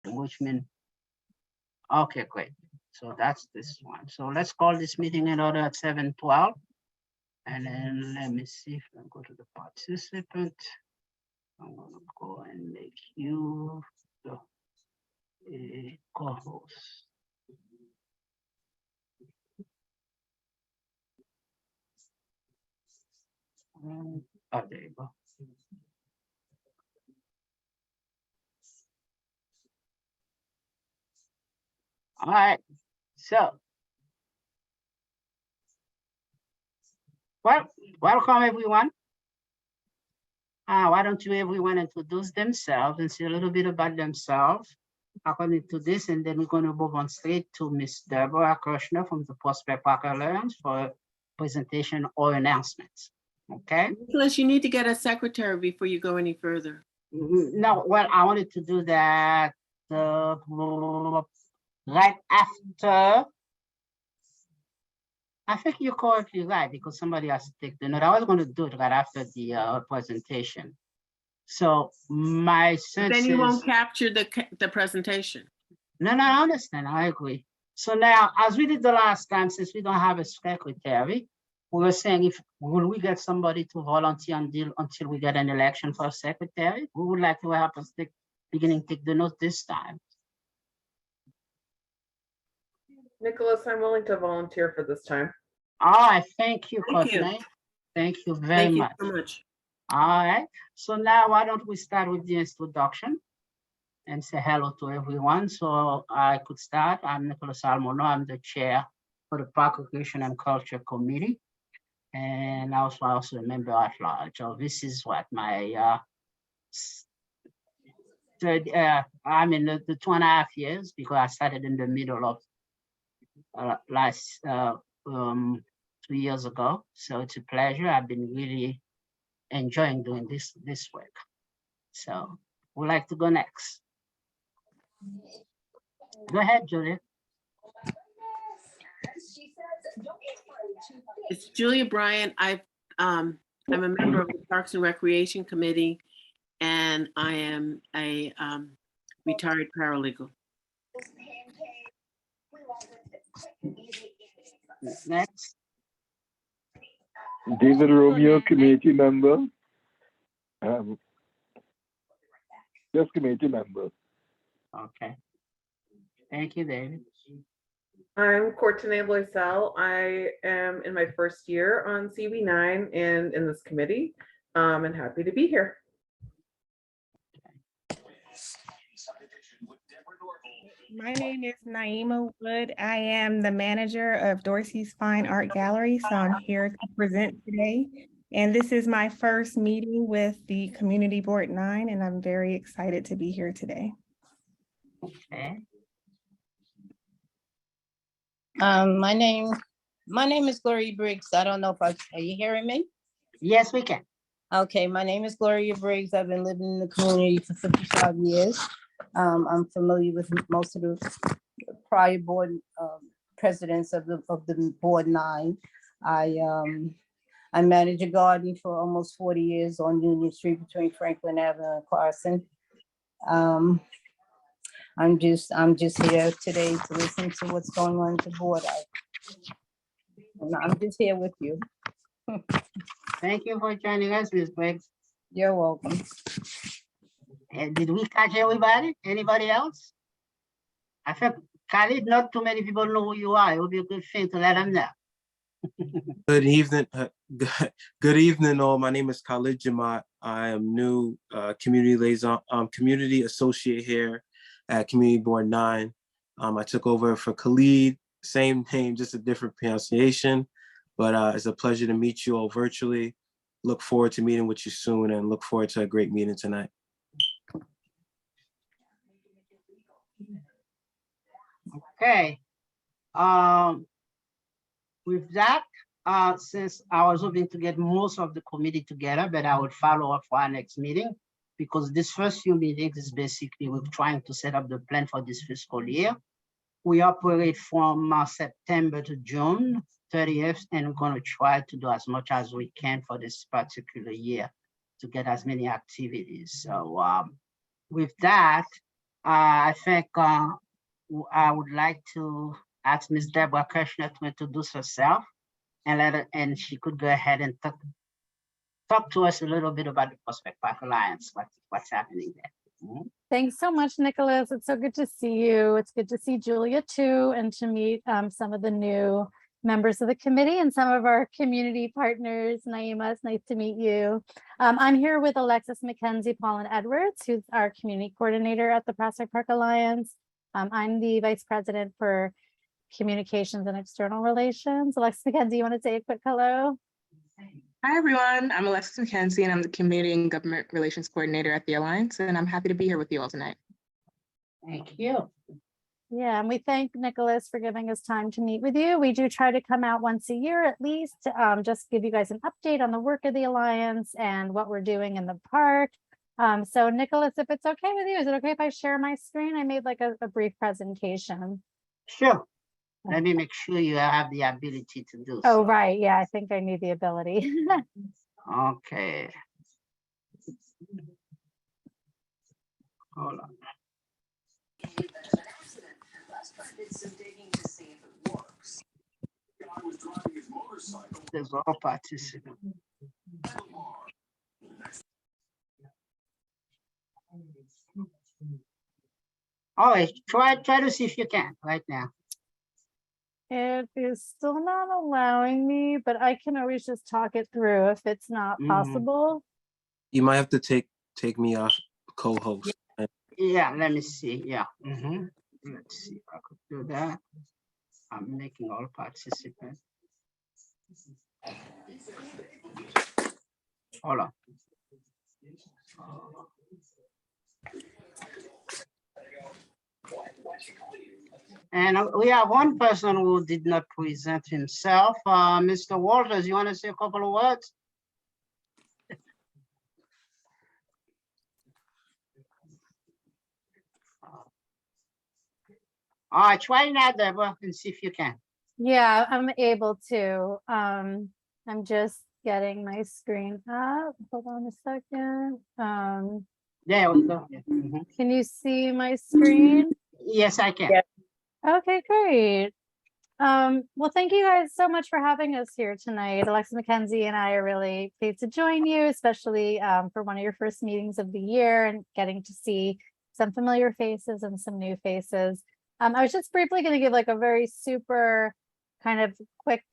which means, okay, great. So that's this one. So let's call this meeting in order at 7:12. And then let me see if I go to the participant. I'm gonna go and make you the co-host. Oh, there you go. All right, so. Well, welcome everyone. Why don't you everyone introduce themselves and say a little bit about themselves according to this, and then we're going to move on straight to Miss Deborah Kirshner from the Prospect Park Alliance for a presentation or announcements. Okay. Nicholas, you need to get a secretary before you go any further. No, well, I wanted to do that right after. I think you're correctly right, because somebody has to take the note. I was going to do it right after the presentation. So my sense then you is, won't capture the presentation. No, I understand. I agree. So now, as we did the last time, since we don't have a secretary, we were saying, will we get somebody to volunteer until we get an election for a secretary? We would like to help us take the note this time. Nicholas, I'm willing to volunteer for this time. All right, thank you, Thank you. Courtney. Thank you very much. Thank you so much. All right, so now why don't we start with the introduction and say hello to everyone. So I could start. I'm Nicholas Almono. I'm the chair for the Park Recreation and Culture Committee. And also a member at large. So this is what my third, I'm in the 2.5 years, because I started in the middle of last 2 years ago. So it's a pleasure. I've been really enjoying doing this work. So would like to go next. Go ahead, Julia. It's Julia Bryant. I'm a member of the Parks and Recreation Committee, and I am a retired paralegal. Next. David Romeo, committee member. Just committee member. Okay. Thank you, David. I'm Courtney Bloisel. I am in my first year on CB9 and in this committee, and happy to be here. My name is Naima Wood. I am the manager of Dorsey's Fine Art Gallery, so I'm here to present today. And this is my first meeting with the Community Board 9, and I'm very excited to be here today. Okay. My name is Gloria Briggs. I don't know if are you hearing me? Yes, we can. Okay, my name is Gloria Briggs. I've been living in the community for 55 years. I'm familiar with most of the prior board presidents of the Board 9. I manage a garden for almost 40 years on Union Street between Franklin Avenue and Carson. I'm just here today to listen to what's going on at the board. I'm just here with you. Thank you for joining us, Ms. Briggs. You're welcome. And did we catch everybody? Anybody else? I think, Khalid, not too many people know who you are. It would be a good thing to let them know. Good evening. Good evening, all. My name is Khalid Jamaat. I am new community liaison, community associate here at Community Board 9. I took over for Khalid, same name, just a different pronunciation. But it's a pleasure to meet you all virtually. Look forward to meeting with you soon, and look forward to a great meeting tonight. Okay. With that, since I was hoping to get most of the committee together, but I would follow up for our next meeting, because this first few meetings is basically we're trying to set up the plan for this fiscal year. We operate from September to June 30th, and we're going to try to do as much as we can for this particular year to get as many activities. So with that, I think I would like to ask Ms. Deborah Kirshner to introduce herself and and she could go ahead and talk to us a little bit about the Prospect Park Alliance, what's happening there. Mhm. Thanks so much, Nicholas. It's so good to see you. It's good to see Julia too, and to meet some of the new members of the committee and some of our community partners. Naima, it's nice to meet you. I'm here with Alexis McKenzie, Paul and Edwards, who's our community coordinator at the Prospect Park Alliance. I'm the vice president for communications and external relations. Alexis McKenzie, you want to say a quick hello? Hi, everyone. I'm Alexis McKenzie, and I'm the Community and Government Relations Coordinator at the Alliance, and I'm happy to be here with you all tonight. Thank you. Yeah, and we thank Nicholas for giving us time to meet with you. We do try to come out once a year at least, just give you guys an update on the work of the Alliance and what we're doing in the park. So Nicholas, if it's okay with you, is it okay if I share my screen? I made like a brief presentation. Sure. Let me make sure you have the ability to do Oh, so. right. Yeah, I think I need the ability. Okay. Hold on. There's all participants. All right, try to see if you can right now. It is still not allowing me, but I can always just talk it through if it's not Mhm. possible. You might have to take me off co-host. Yeah, let me see. Yeah. Let's see if I could do that. I'm making all participants. Hold on. And we have one person who did not present himself. Mr. Walters, you want to say a couple of words? All right, try now, Deborah, and see if you can. Yeah, I'm able to. I'm just getting my screen up. Hold on a second. There we go. Mhm. Can you see my screen? Yes, I can. Yeah. Okay, great. Well, thank you guys so much for having us here tonight. Alexa McKenzie and I are really pleased to join you, especially for one of your first meetings of the year and getting to see some familiar faces and some new faces. I was just briefly going to give like a very super kind of quick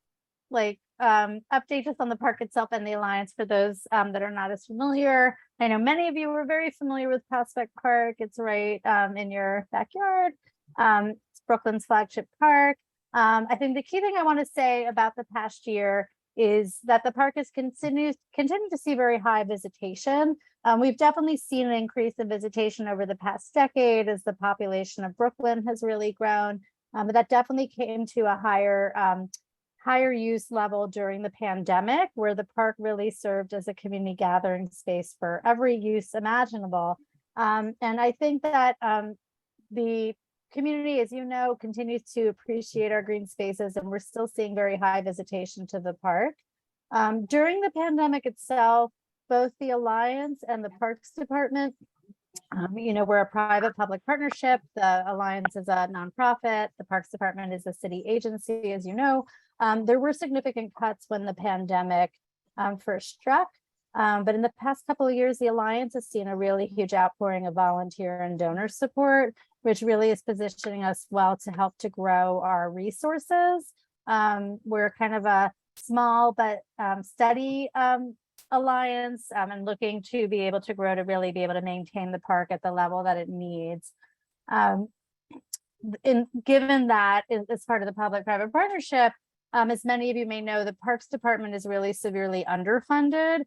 update just on the park itself and the Alliance for those that are not as familiar. I know many of you were very familiar with Prospect Park. It's right in your backyard. It's Brooklyn's flagship park. I think the key thing I want to say about the past year is that the park has continued to see very high visitation. We've definitely seen an increase in visitation over the past decade as the population of Brooklyn has really grown, but that definitely came to a higher use level during the pandemic, where the park really served as a community gathering space for every use imaginable. And I think that the community, as you know, continues to appreciate our green spaces, and we're still seeing very high visitation to the park. During the pandemic itself, both the Alliance and the Parks Department, we're a private-public partnership. The Alliance is a nonprofit. The Parks Department is a city agency, as you know. There were significant cuts when the pandemic first struck. But in the past couple of years, the Alliance has seen a really huge outpouring of volunteer and donor support, which really is positioning us well to help to grow our resources. We're kind of a small but steady Alliance and looking to be able to grow to really be able to maintain the park at the level that it needs. Given that as part of the public-private partnership, as many of you may know, the Parks Department is really severely underfunded.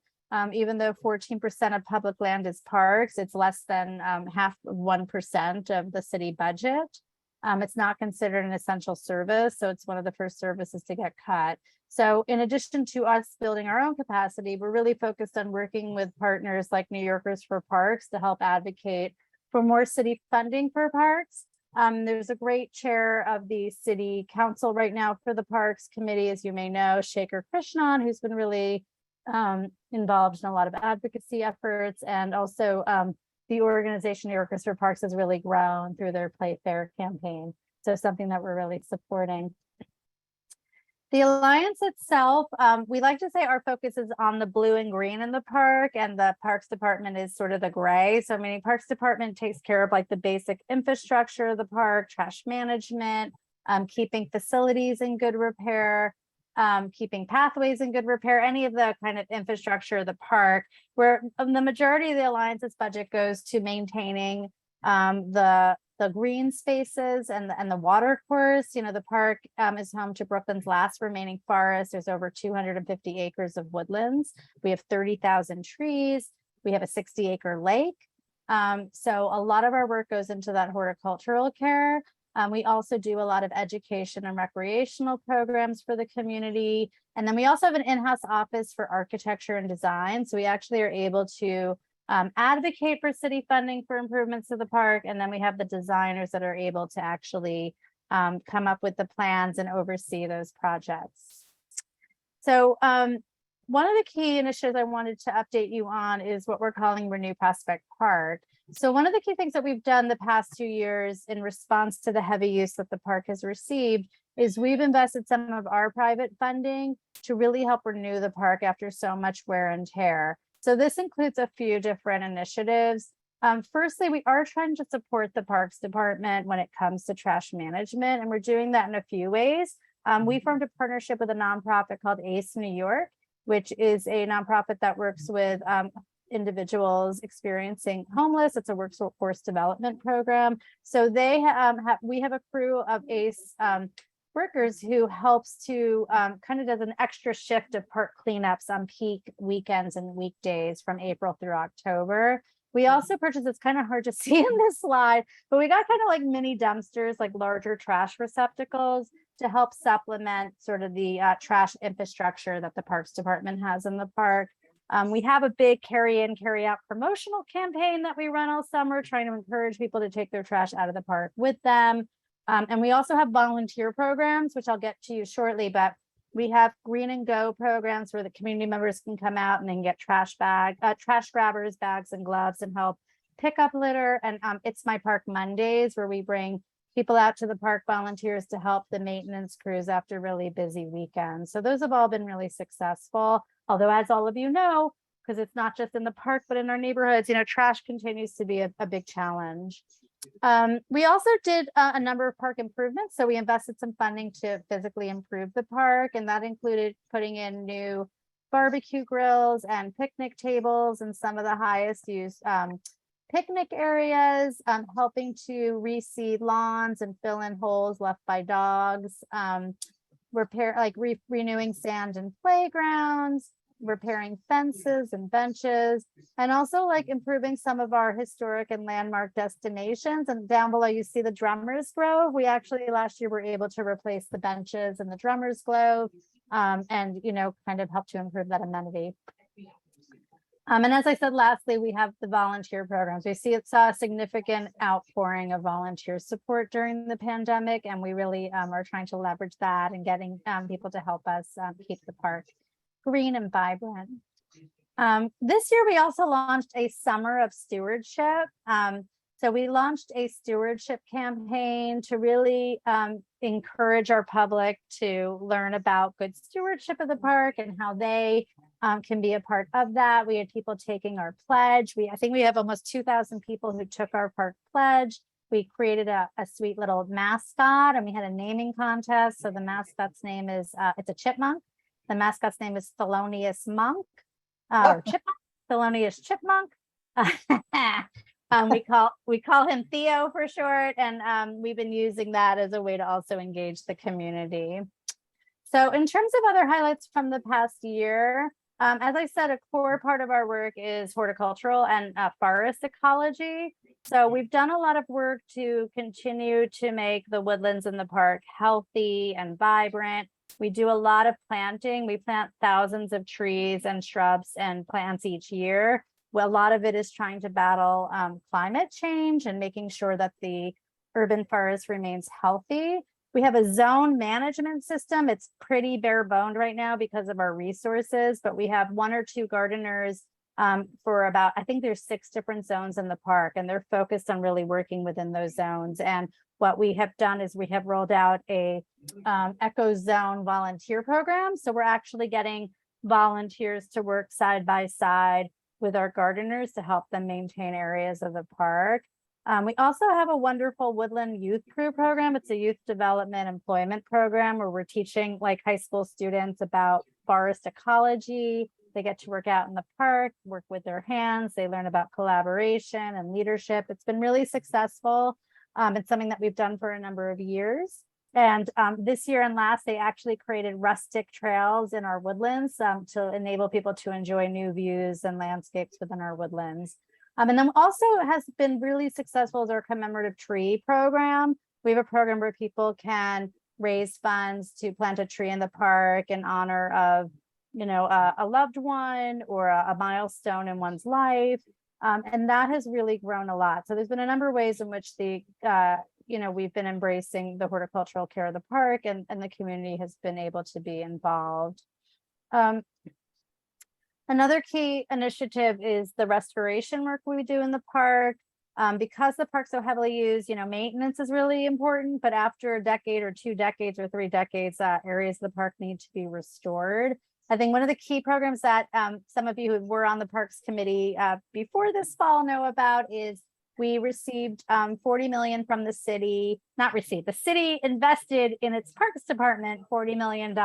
Even though 14% of public land is parks, it's less than 1% of the city budget. It's not considered an essential service, so it's one of the first services to get cut. So in addition to us building our own capacity, we're really focused on working with partners like New Yorkers for Parks to help advocate for more city funding for parks. There's a great chair of the city council right now for the Parks Committee, as you may know, Shaker Krishnan, who's been really involved in a lot of advocacy efforts, and also the organization New Yorkers for Parks has really grown through their Play Fair campaign. So something that we're really supporting. The Alliance itself, we like to say our focus is on the blue and green in the park, and the Parks Department is sort of the gray. So meaning Parks Department takes care of like the basic infrastructure of the park, trash management, keeping facilities in good repair, keeping pathways in good repair, any of the kind of infrastructure of the park, where the majority of the Alliance's budget goes to maintaining the green spaces and the water course. You know, the park is home to Brooklyn's last remaining forest. There's over 250 acres of woodlands. We have 30,000 trees. We have a 60-acre lake. So a lot of our work goes into that horticultural care. We also do a lot of education and recreational programs for the community. And then we also have an in-house office for architecture and design. So we actually are able to advocate for city funding for improvements to the park. And then we have the designers that are able to actually come up with the plans and oversee those projects. So one of the key initiatives I wanted to update you on is what we're calling Renew Prospect Park. So one of the key things that we've done the past 2 years in response to the heavy use that the park has received is we've invested some of our private funding to really help renew the park after so much wear and tear. So this includes a few different initiatives. Firstly, we are trying to support the Parks Department when it comes to trash management, and we're doing that in a few ways. We formed a partnership with a nonprofit called ACE New York, which is a nonprofit that works with individuals experiencing homeless. It's a workforce development program. So they we have a crew of ACE workers who helps to kind of does an extra shift of park cleanups on peak weekends and weekdays from April through October. We also purchased, it's kind of hard to see in this slide, but we got kind of like mini dumpsters, like larger trash receptacles to help supplement sort of the trash infrastructure that the Parks Department has in the park. We have a big carry in, carry out promotional campaign that we run all summer, trying to encourage people to take their trash out of the park with them. And we also have volunteer programs, which I'll get to you shortly, but we have green and go programs where the community members can come out and then get trash grabbers, bags and gloves and help pick up litter. And It's My Park Mondays, where we bring people out to the park, volunteers to help the maintenance crews after really busy weekends. So those have all been really successful. Although, as all of you know, because it's not just in the park, but in our neighborhoods, you know, trash continues to be a big challenge. We also did a number of park improvements. So we invested some funding to physically improve the park, and that included putting in new barbecue grills and picnic tables and some of the highest used picnic areas, helping to reseed lawns and fill in holes left by dogs, renewing sand and playgrounds, repairing fences and benches, and also like improving some of our historic and landmark destinations. And down below you see the Drummers Grove. We actually last year were able to replace the benches in the Drummers Grove, and you know, kind of help to improve that amenity. And as I said, lastly, we have the volunteer programs. We saw a significant outpouring of volunteer support during the pandemic, and we really are trying to leverage that and getting people to help us keep the park green and vibrant. This year, we also launched a summer of stewardship. So we launched a stewardship campaign to really encourage our public to learn about good stewardship of the park and how they can be a part of that. We had people taking our pledge. I think we have almost 2,000 people who took our park pledge. We created a sweet little mascot, and we had a naming contest. So the mascot's name is, it's a chipmunk. The mascot's name is Thelonious Monk, or Chipmunk, Thelonious Chipmunk. We call him Theo for short, and we've been using that as a way to also engage the community. So in terms of other highlights from the past year, as I said, a core part of our work is horticultural and forest ecology. So we've done a lot of work to continue to make the woodlands in the park healthy and vibrant. We do a lot of planting. We plant thousands of trees and shrubs and plants each year. Well, a lot of it is trying to battle climate change and making sure that the urban forest remains healthy. We have a zone management system. It's pretty bare boned right now because of our resources, but we have 1 or 2 gardeners for about, I think there's 6 different zones in the park, and they're focused on really working within those zones. And what we have done is we have rolled out a eco zone volunteer program. So we're actually getting volunteers to work side by side with our gardeners to help them maintain areas of the park. We also have a wonderful Woodland Youth Crew program. It's a youth development employment program where we're teaching like high school students about forest ecology. They get to work out in the park, work with their hands. They learn about collaboration and leadership. It's been really successful. It's something that we've done for a number of years. And this year and last, they actually created rustic trails in our woodlands to enable people to enjoy new views and landscapes within our woodlands. And then also has been really successful is our commemorative tree program. We have a program where people can raise funds to plant a tree in the park in honor of, you know, a loved one or a milestone in one's life. And that has really grown a lot. So there's been a number of ways in which the, you know, we've been embracing the horticultural care of the park, and the community has been able to be involved. Another key initiative is the restoration work we do in the park. Because the park's so heavily used, you know, maintenance is really important, but after a decade or 2 decades or 3 decades, areas of the park need to be restored. I think one of the key programs that some of you who were on the Parks Committee before this fall know about is we received 40 million from the city, not received, the city invested in its Parks Department, $40 million.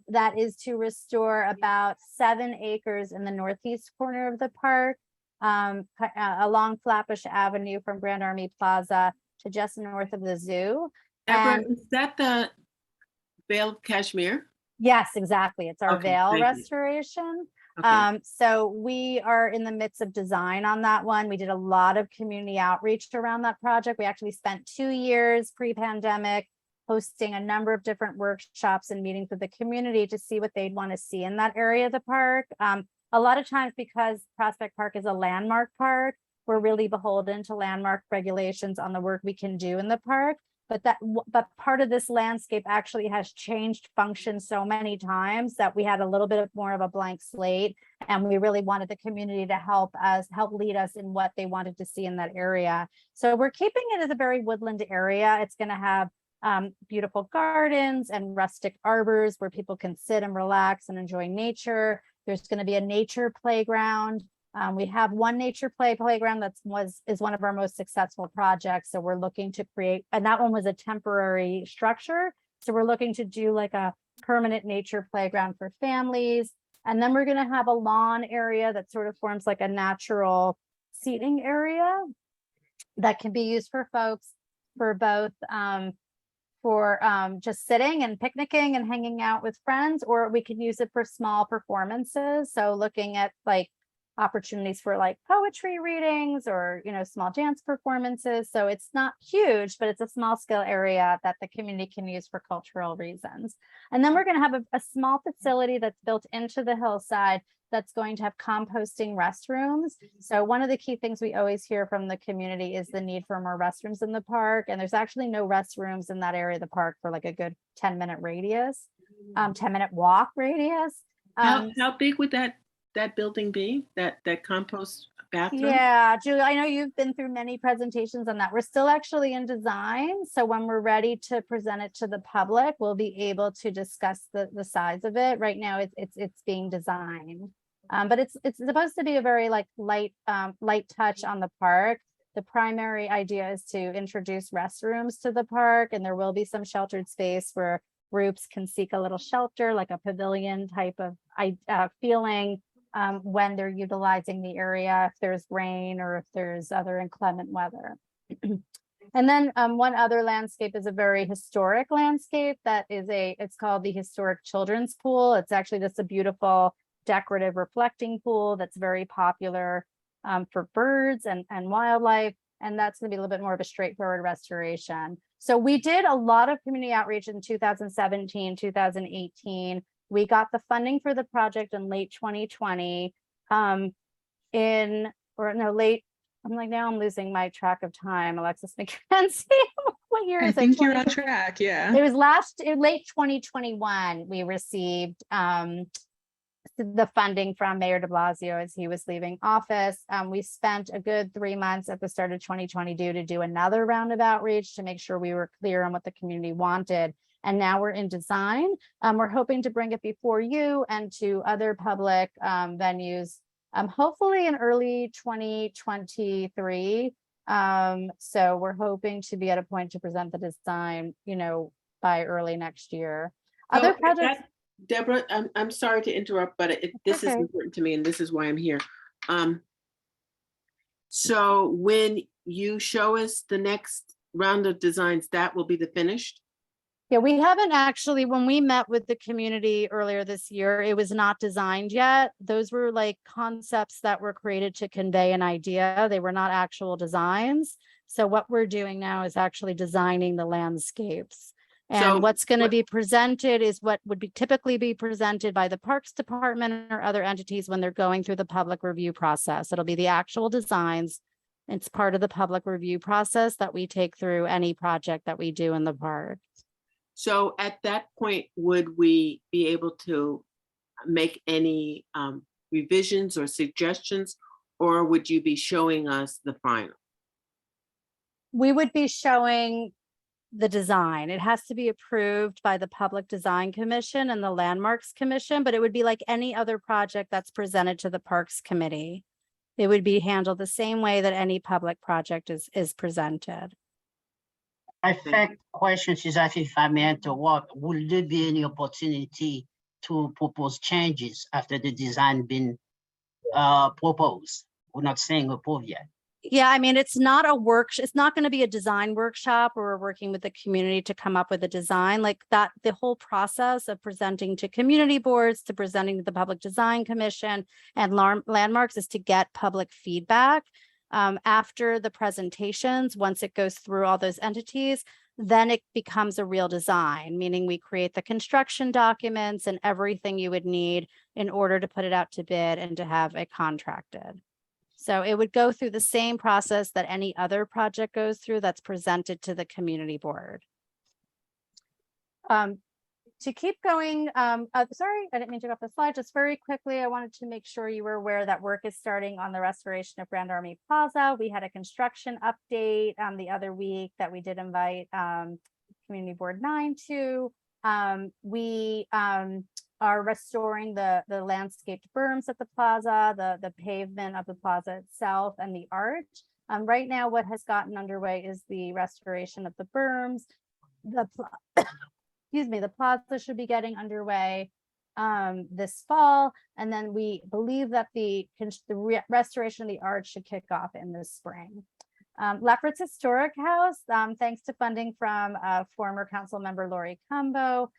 That is to restore about 7 acres in the northeast corner of the park, along Flatbush Avenue from Grand Army Plaza to just north of the zoo. Deborah, And is that the Vale of Kashmir? yes, exactly. It's our Okay, veil thank you. restoration. Okay. So we are in the midst of design on that one. We did a lot of community outreach around that project. We actually spent 2 years pre-pandemic hosting a number of different workshops and meetings with the community to see what they'd want to see in that area of the park. A lot of times, because Prospect Park is a landmark park, we're really beholden to landmark regulations on the work we can do in the park. But part of this landscape actually has changed function so many times that we had a little bit more of a blank slate, and we really wanted the community to help lead us in what they wanted to see in that area. So we're keeping it as a very woodland area. It's going to have beautiful gardens and rustic arbors where people can sit and relax and enjoy nature. There's going to be a nature playground. We have one nature playground that is one of our most successful projects. So we're looking to create, and that one was a temporary structure. So we're looking to do like a permanent nature playground for families. And then we're going to have a lawn area that sort of forms like a natural seating area that can be used for folks for both just sitting and picnicking and hanging out with friends, or we could use it for small performances. So looking at like opportunities for like poetry readings or, you know, small dance performances. So it's not huge, but it's a small scale area that the community can use for cultural reasons. And then we're going to have a small facility that's built into the hillside that's going to have composting restrooms. So one of the key things we always hear from the community is the need for more restrooms in the park. And there's actually no restrooms in that area of the park for like a good 10-minute radius, 10-minute walk radius. How big would that building be, that compost bathroom? Yeah, Julie, I know you've been through many presentations on that. We're still actually in design. So when we're ready to present it to the public, we'll be able to discuss the size of it. Right now it's being designed. But it's supposed to be a very like light touch on the park. The primary idea is to introduce restrooms to the park, and there will be some sheltered space where groups can seek a little shelter, like a pavilion type of feeling when they're utilizing the area, if there's rain or if there's other inclement weather. And then one other landscape is a very historic landscape that is it's called the Historic Children's Pool. It's actually just a beautiful decorative reflecting pool that's very popular for birds and wildlife. And that's going to be a little bit more of a straightforward restoration. So we did a lot of community outreach in 2017, 2018. We got the funding for the project in late 2020. I'm like, now I'm losing my track of time. Alexis McKenzie, what year is it? I think you're on track, yeah. It was late 2021. We received the funding from Mayor de Blasio as he was leaving office. We spent a good 3 months at the start of 2022 to do another round of outreach to make sure we were clear on what the community wanted. And now we're in design. We're hoping to bring it before you and to other public venues, hopefully in early 2023. So we're hoping to be at a point to present the design, by early next year. Other So projects. Deborah, I'm sorry to interrupt, but this is okay. important to me and this is why I'm here. So when you show us the next round of designs, that will be the finished? Yeah, we haven't actually, when we met with the community earlier this year, it was not designed yet. Those were like concepts that were created to convey an idea. They were not actual designs. So what we're doing now is actually designing the landscapes. And So what's going to what- be presented is what would be typically be presented by the Parks Department or other entities when they're going through the public review process. It'll be the actual designs. It's part of the public review process that we take through any project that we do in the park. So at that point, would we be able to make any revisions or suggestions, or would you be showing us the final? We would be showing the design. It has to be approved by the Public Design Commission and the Landmarks Commission, but it would be like any other project that's presented to the Parks Committee. It would be handled the same way that any public project is presented. I think questions is, I think if I may interrupt, will there be any opportunity to propose changes after the design been proposed? We're not saying approved yet. Yeah, I mean, it's not it's not going to be a design workshop where we're working with the community to come up with a design like that. The whole process of presenting to community boards, to presenting to the Public Design Commission and Landmarks is to get public feedback. After the presentations, once it goes through all those entities, then it becomes a real design, meaning we create the construction documents and everything you would need in order to put it out to bid and to have it contracted. So it would go through the same process that any other project goes through that's presented to the community board. To keep going, sorry, I didn't mean to go off the slide. Just very quickly, I wanted to make sure you were aware that work is starting on the restoration of Grand Army Plaza. We had a construction update the other week that we did invite Community Board 9 to. We are restoring the landscaped berms at the plaza, the pavement of the plaza itself, and the arch. Right now, what has gotten underway is the restoration of the berms. Excuse me, the plaza should be getting underway this fall, and then we believe that the restoration of the arch should kick off in the spring. Lefferts Historic House, thanks to funding from former council member Lori Cumbo,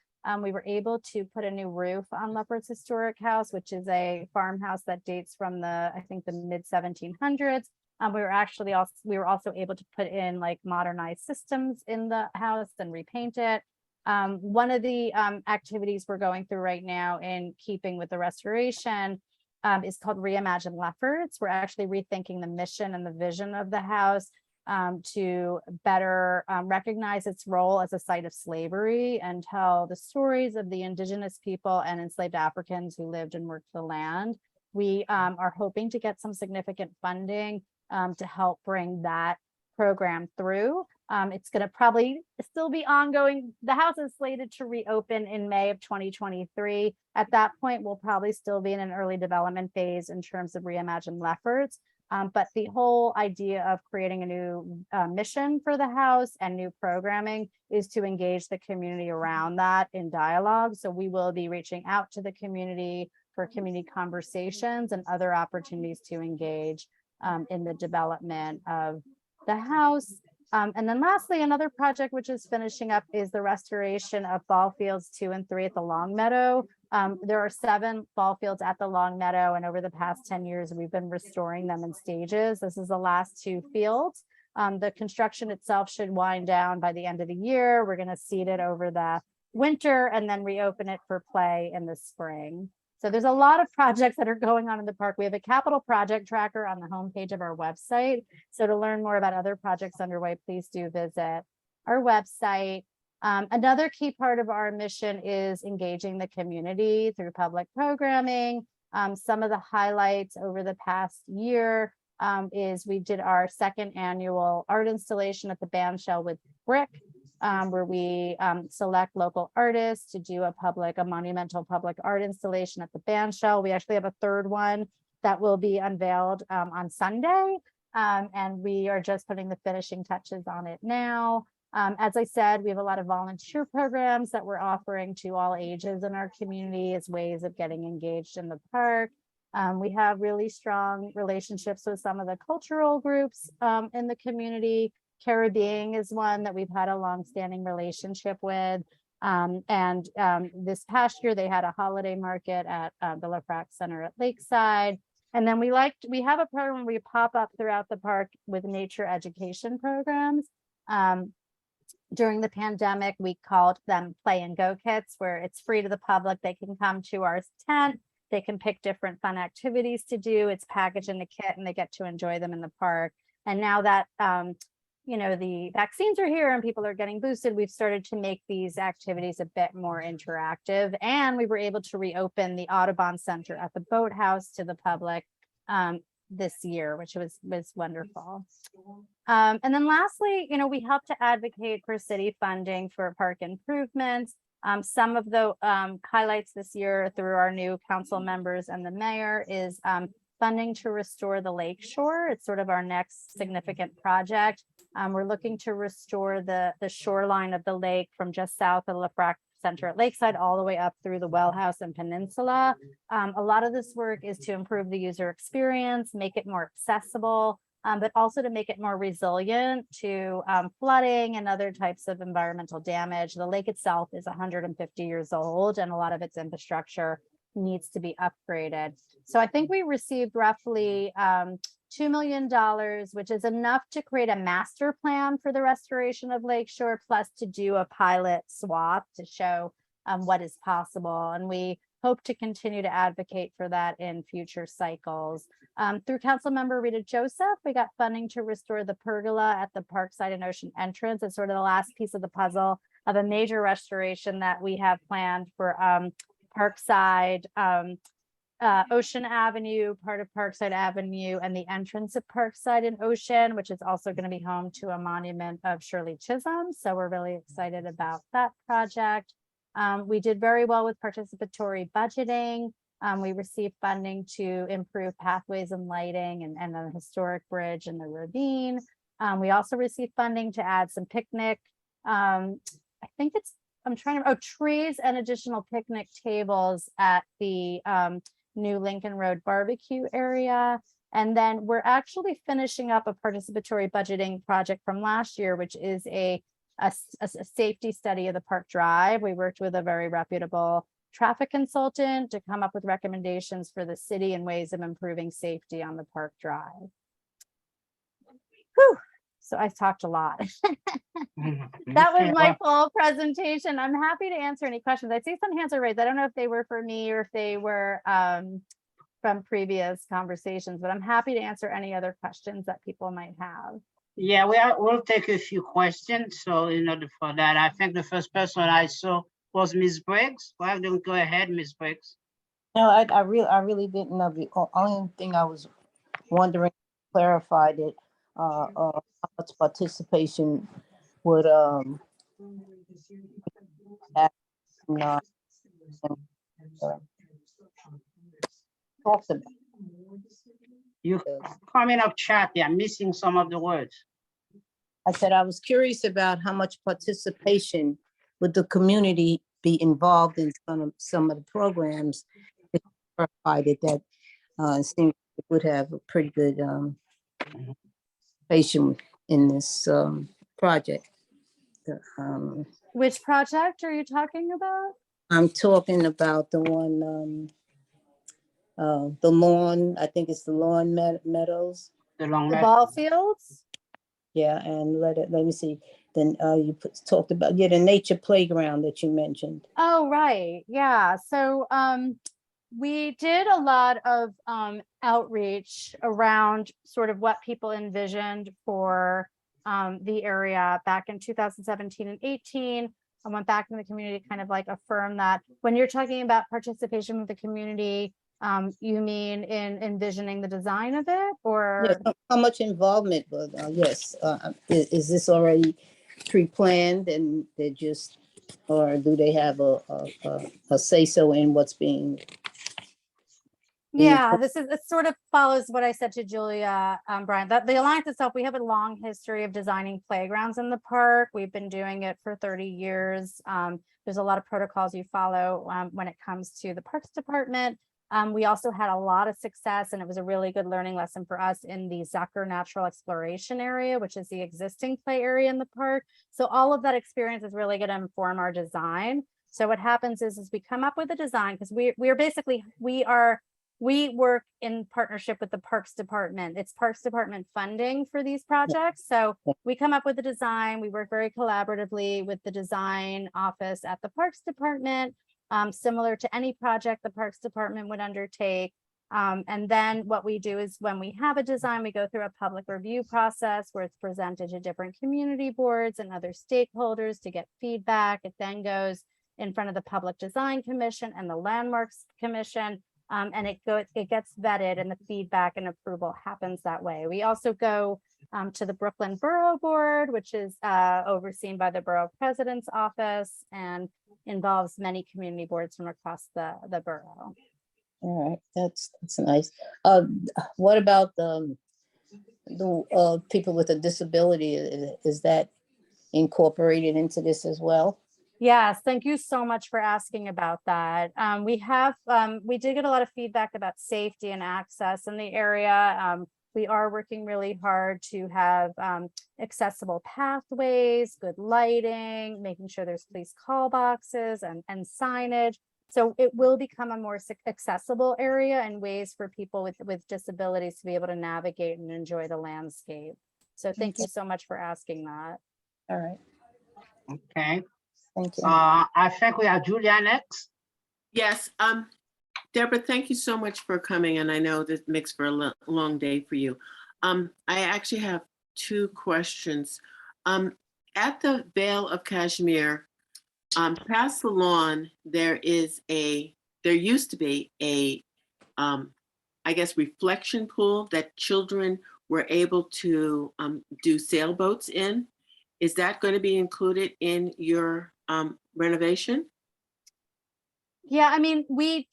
we were able to put a new roof on Lefferts Historic House, which is a farmhouse that dates from I think the mid 1700s. We were also able to put in like modernized systems in the house and repaint it. One of the activities we're going through right now in keeping with the restoration is called Reimagine Lefferts. We're actually rethinking the mission and the vision of the house to better recognize its role as a site of slavery and tell the stories of the indigenous people and enslaved Africans who lived and worked the land. We are hoping to get some significant funding to help bring that program through. It's going to probably still be ongoing. The house is slated to reopen in May of 2023. At that point, we'll probably still be in an early development phase in terms of Reimagine Lefferts. But the whole idea of creating a new mission for the house and new programming is to engage the community around that in dialogue. So we will be reaching out to the community for community conversations and other opportunities to engage in the development of the house. And then lastly, another project which is finishing up is the restoration of ball fields 2 and 3 at the Long Meadow. There are 7 ball fields at the Long Meadow, and over the past 10 years, we've been restoring them in stages. This is the last 2 fields. The construction itself should wind down by the end of the year. We're going to seed it over the winter and then reopen it for play in the spring. So there's a lot of projects that are going on in the park. We have a capital project tracker on the homepage of our website. So to learn more about other projects underway, please do visit our website. Another key part of our mission is engaging the community through public programming. Some of the highlights over the past year is we did our second annual art installation at the bandshell with brick, where we select local artists to do a monumental public art installation at the bandshell. We actually have a third one that will be unveiled on Sunday, and we are just putting the finishing touches on it now. As I said, we have a lot of volunteer programs that we're offering to all ages in our community as ways of getting engaged in the park. We have really strong relationships with some of the cultural groups in the community. Caribbean is one that we've had a longstanding relationship with. This past year, they had a holiday market at the Lefferts Center at Lakeside. And then we have a program where we pop up throughout the park with nature education programs. During the pandemic, we called them play and go kits, where it's free to the public. They can come to our tent. They can pick different fun activities to do. It's packaged in the kit and they get to enjoy them in the park. And now that, the vaccines are here and people are getting boosted, we've started to make these activities a bit more interactive. And we were able to reopen the Audubon Center at the Boathouse to the public this year, which was wonderful. And then lastly, we help to advocate for city funding for park improvements. Some of the highlights this year through our new council members and the mayor is funding to restore the Lakeshore. It's sort of our next significant project. We're looking to restore the shoreline of the lake from just south of Lefferts Center at Lakeside all the way up through the Wellhouse and Peninsula. A lot of this work is to improve the user experience, make it more accessible, but also to make it more resilient to flooding and other types of environmental damage. The lake itself is 150 years old and a lot of its infrastructure needs to be upgraded. So I think we received roughly $2 million, which is enough to create a master plan for the restoration of Lakeshore, plus to do a pilot swap to show what is possible. And we hope to continue to advocate for that in future cycles. Through Councilmember Rita Joseph, we got funding to restore the pergola at the Parkside and Ocean entrance. It's sort of the last piece of the puzzle of a major restoration that we have planned for Parkside, Ocean Avenue, part of Parkside Avenue, and the entrance of Parkside and Ocean, which is also going to be home to a monument of Shirley Chisholm. So we're really excited about that project. We did very well with participatory budgeting. We received funding to improve pathways and lighting and the historic bridge and the ravine. We also received funding to add some picnic. Trees and additional picnic tables at the new Lincoln Road barbecue area. And then we're actually finishing up a participatory budgeting project from last year, which is a safety study of the Park Drive. We worked with a very reputable traffic consultant to come up with recommendations for the city and ways of improving safety on the Park Drive. Whew. So I've talked a lot. That was my full presentation. I'm happy to answer any questions. I see some hands are raised. I don't know if they were for me or if they were from previous conversations, but I'm happy to answer any other questions that people might have. Yeah, we'll take a few questions. So in order for that, I think the first person I saw was Ms. Briggs. Well, then go ahead, Ms. Briggs. No, I really didn't know. The only thing I was wondering, clarified it, how much participation would talked about. You coming up chatty. I'm missing some of the words. I said I was curious about how much participation would the community be involved in some of the programs. It clarified it that it seems it would have a pretty good participation in this project. Which project are you talking about? I'm talking about the one, the lawn, I think it's the lawn meadows. The long The ball fields? Yeah, and let me see. Then you talked about, the nature playground that you mentioned. Oh, right. Yeah. So we did a lot of outreach around sort of what people envisioned for the area back in 2017 and 18. I went back in the community to kind of like affirm that. When you're talking about participation with the community, you mean in envisioning the design of it, or? Yes, how much involvement, but yes, is this already pre-planned and they're just, or do they have a say-so in what's being? Yeah, it sort of follows what I said to Julia, Brian, that the Alliance itself, we have a long history of designing playgrounds in the park. We've been doing it for 30 years. There's a lot of protocols you follow when it comes to the Parks Department. We also had a lot of success, and it was a really good learning lesson for us in the Zucker Natural Exploration Area, which is the existing play area in the park. So all of that experience is really going to inform our design. So what happens is we come up with a design, because we work in partnership with the Parks Department. It's Parks Department funding for these projects. So we come up with a design. We work very collaboratively with the design office at the Parks Department, similar to any project the Parks Department would undertake. And then what we do is when we have a design, we go through a public review process where it's presented to different community boards and other stakeholders to get feedback. It then goes in front of the Public Design Commission and the Landmarks Commission. And it gets vetted, and the feedback and approval happens that way. We also go to the Brooklyn Borough Board, which is overseen by the Borough President's Office and involves many community boards from across the borough. All right, that's nice. What about the people with a disability? Is that incorporated into this as well? Yes, thank you so much for asking about that. We did get a lot of feedback about safety and access in the area. We are working really hard to have accessible pathways, good lighting, making sure there's police call boxes and signage. So it will become a more accessible area and ways for people with disabilities to be able to navigate and enjoy the landscape. So thank you so much for asking that. All right. Okay. Thank you. I think we have Julia next. Yes, Deborah, thank you so much for coming, and I know this makes for a long day for you. I actually have two questions. At the Vale of Kashmir, past the lawn, there used to be a, I guess, reflection pool that children were able to do sailboats in. Is that going to be included in your renovation? Yeah, I mean, we're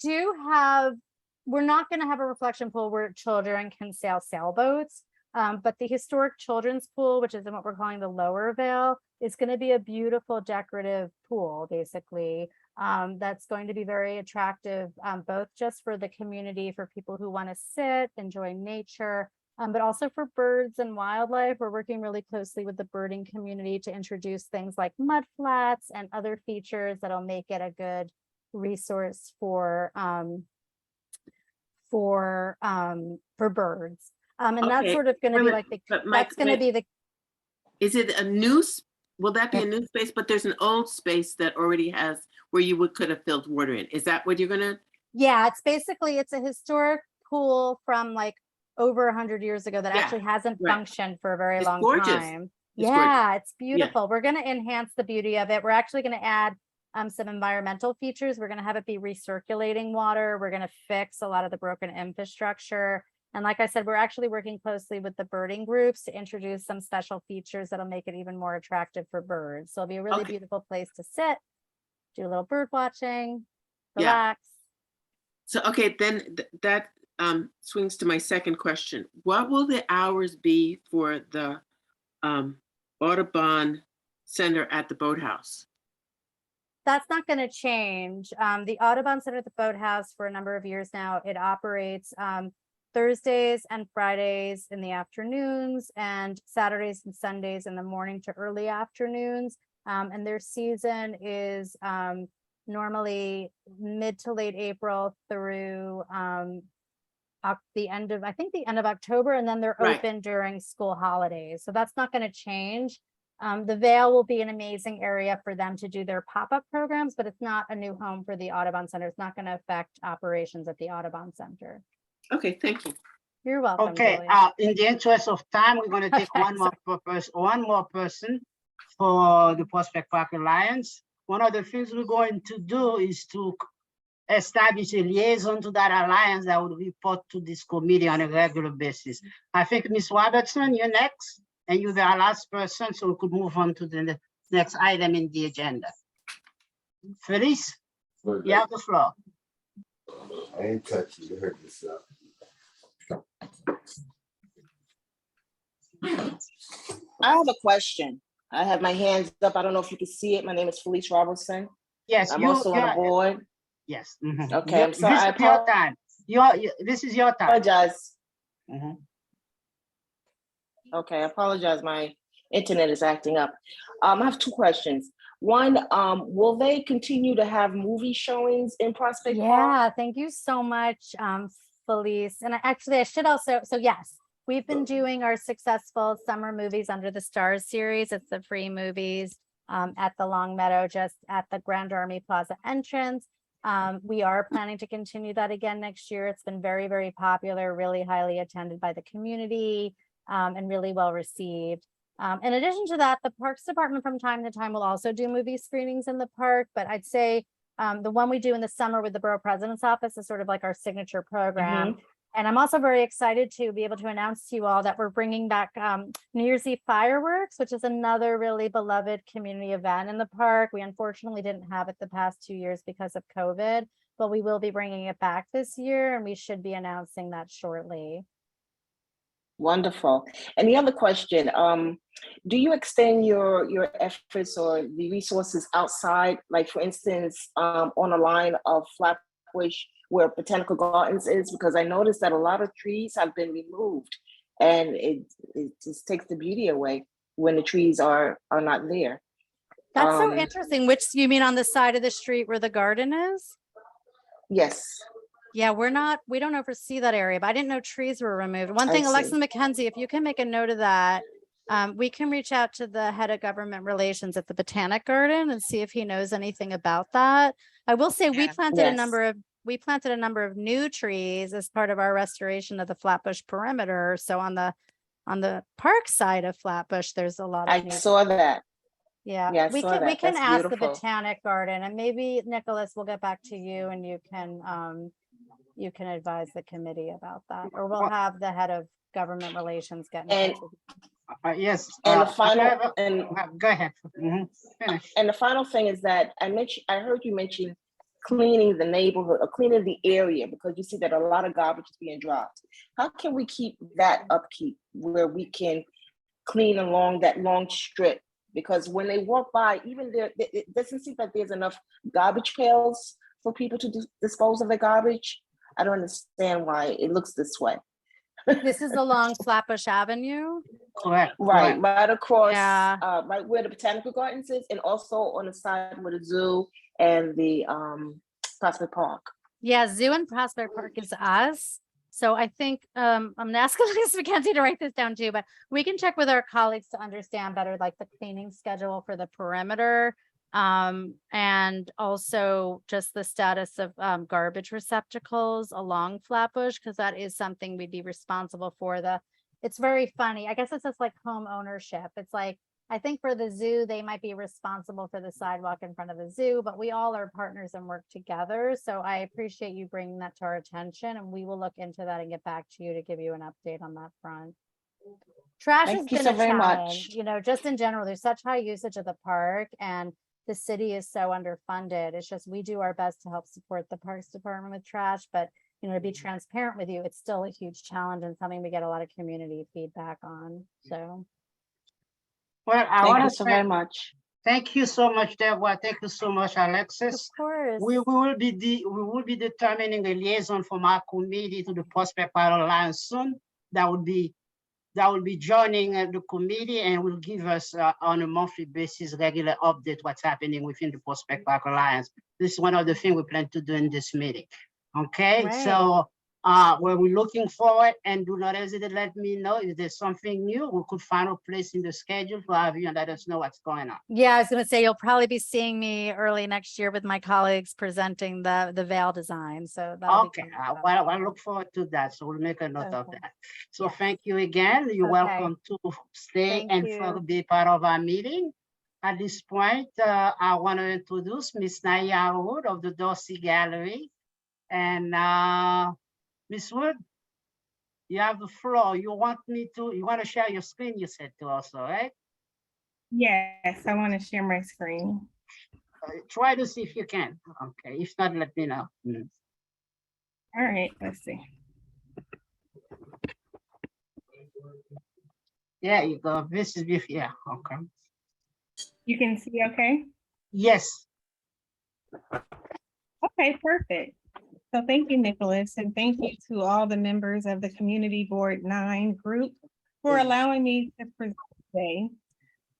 not going to have a reflection pool where children can sail sailboats, but the historic children's pool, which is in what we're calling the Lower Vale, is going to be a beautiful decorative pool, basically, that's going to be very attractive, both just for the community, for people who want to sit, enjoy nature, but also for birds and wildlife. We're working really closely with the birding community to introduce things like mud flats and other features that'll make it a good resource for birds. And that's sort of going to be like is it a new, will that be a new space? But there's an old space that already has where you could have filled water in. Is that what you're gonna? Yeah, it's a historic pool from like over 100 years ago that actually hasn't functioned for a very long time. It's beautiful. We're going to enhance the beauty of it. We're actually going to add some environmental features. We're going to have it be recirculating water. We're going to fix a lot of the broken infrastructure. And like I said, we're actually working closely with the birding groups to introduce some special features that'll make it even more attractive for birds. So it'll be a really beautiful place to sit, do a little bird watching, relax. So, then that swings to my second question. What will the hours be for the Audubon Center at the Boathouse? That's not going to change. The Audubon Center at the Boathouse for a number of years now, it operates Thursdays and Fridays in the afternoons and Saturdays and Sundays in the morning to early afternoons. And their season is normally mid to late April through the end of October, and then they're open during school holidays. So that's not going to change. The Vale will be an amazing area for them to do their pop-up programs, but it's not a new home for the Audubon Center. It's not going to affect operations at the Audubon Center. Okay, thank you. You're welcome. Okay, in the interest of time, we're going to take one more person for the Prospect Park Alliance. one of the things we're going to do is to establish a liaison to that alliance that would report to this committee on a regular basis. I think Ms. Robertson, you're next, and you're the last person, so we could move on to the next item in the agenda. Felice, you have the floor. I ain't touching you. Hurt yourself. I have a question. I have my hands up. I don't know if you can see it. My name is Felice Robertson. Yes, I'm also on the board. Yes. Okay, I'm sorry. This is your time. This is your time. Apologize. Okay, I apologize. My internet is acting up. I have two questions. One, will they continue to have movie showings in Prospect Park? Yeah, thank you so much, Felice. And I should also, so yes, we've been doing our successful summer movies under the stars series. It's the free movies at the Long Meadow, just at the Grand Army Plaza entrance. We are planning to continue that again next year. It's been very, very popular, really highly attended by the community, and really well received. In addition to that, the Parks Department from time to time will also do movie screenings in the park, but I'd say the one we do in the summer with the Borough President's Office is sort of like our signature program. And I'm also very excited to be able to announce to you all that we're bringing back New Year's Eve fireworks, which is another really beloved community event in the park. We unfortunately didn't have it the past 2 years because of COVID, but we will be bringing it back this year, and we should be announcing that shortly. Wonderful. And the other question, do you extend your efforts or the resources outside, like for instance, on a line of Flatbush where Botanical Gardens is? Because I noticed that a lot of trees have been removed, and it just takes the beauty away when the trees are not there. That's so interesting. Which, you mean on the side of the street where the garden is? Yes. Yeah, we don't oversee that area, but I didn't know trees were removed. One thing, Alexis McKenzie, if you can make a note of that, we can reach out to the head of government relations at the Botanic Garden and see if he knows anything about that. I will say we planted a number of new trees as part of our restoration of the Flatbush perimeter. So on the park side of Flatbush, there's a lot of I saw that. Yeah, we can ask the beautiful. Botanic Garden, and maybe Nicholas will get back to you and you can advise the committee about that, or we'll have the head of government relations get in touch with you. Yes. And the final go ahead. Finish. And the final thing is that I heard you mention cleaning the neighborhood or cleaning the area, because you see that a lot of garbage is being dropped. How can we keep that upkeep where we can clean along that long strip? Because when they walk by, even there, it doesn't seem like there's enough garbage pails for people to dispose of the garbage. I don't understand why it looks this way. This is along Flatbush Avenue. Correct. Right across, Yeah. right where the Botanical Gardens is, and also on the side where the zoo and the Prospect Park. Yeah, Zoo and Prospect Park is us. So I think I'm gonna ask Ms. McKenzie to write this down too, but we can check with our colleagues to understand better, like the cleaning schedule for the perimeter. And also just the status of garbage receptacles along Flatbush, because that is something we'd be responsible for. It's very funny. I guess it's just like home ownership. It's like, I think for the zoo, they might be responsible for the sidewalk in front of the zoo, but we all are partners and work together. So I appreciate you bringing that to our attention, and we will look into that and get back to you to give you an update on that front. Trash has been a challenge, you know, just in general. There's such high usage of the park, and the city is so underfunded. It's just, we do our best to help support the Parks Department with trash, but you know, to be transparent with you, it's still a huge challenge and something we get a lot of community feedback on. So. Well, Thank you so very much. Thank you so much, Deborah. Thank you so much, Alexis. Of course. We will be determining a liaison from our committee to the Prospect Park Alliance soon. That will be joining the committee and will give us on a monthly basis regular update what's happening within the Prospect Park Alliance. This is one of the things we plan to do in this meeting. Okay, right. So when we're looking forward, and do not hesitate, let me know if there's something new. We could find a place in the schedule to have you and let us know what's going on. Yeah, I was going to say, you'll probably be seeing me early next year with my colleagues presenting the veil design. So okay, well, I look forward to that. So we'll make a note of that. So thank you again. You're welcome to stay and be part of our meeting. At this point, I want to introduce Miss Naya Wood of the Dorsey Gallery. And Miss Wood, you have the floor. You want to share your screen, you said to us, all right? Yes, I want to share my screen. Try to see if you can. Okay, if not, let me know. All right, let's see. Yeah, you go. This is with, yeah, okay. You can see okay? Yes. Okay, perfect. So thank you, Nicholas, and thank you to all the members of the Community Board 9 group for allowing me to present today.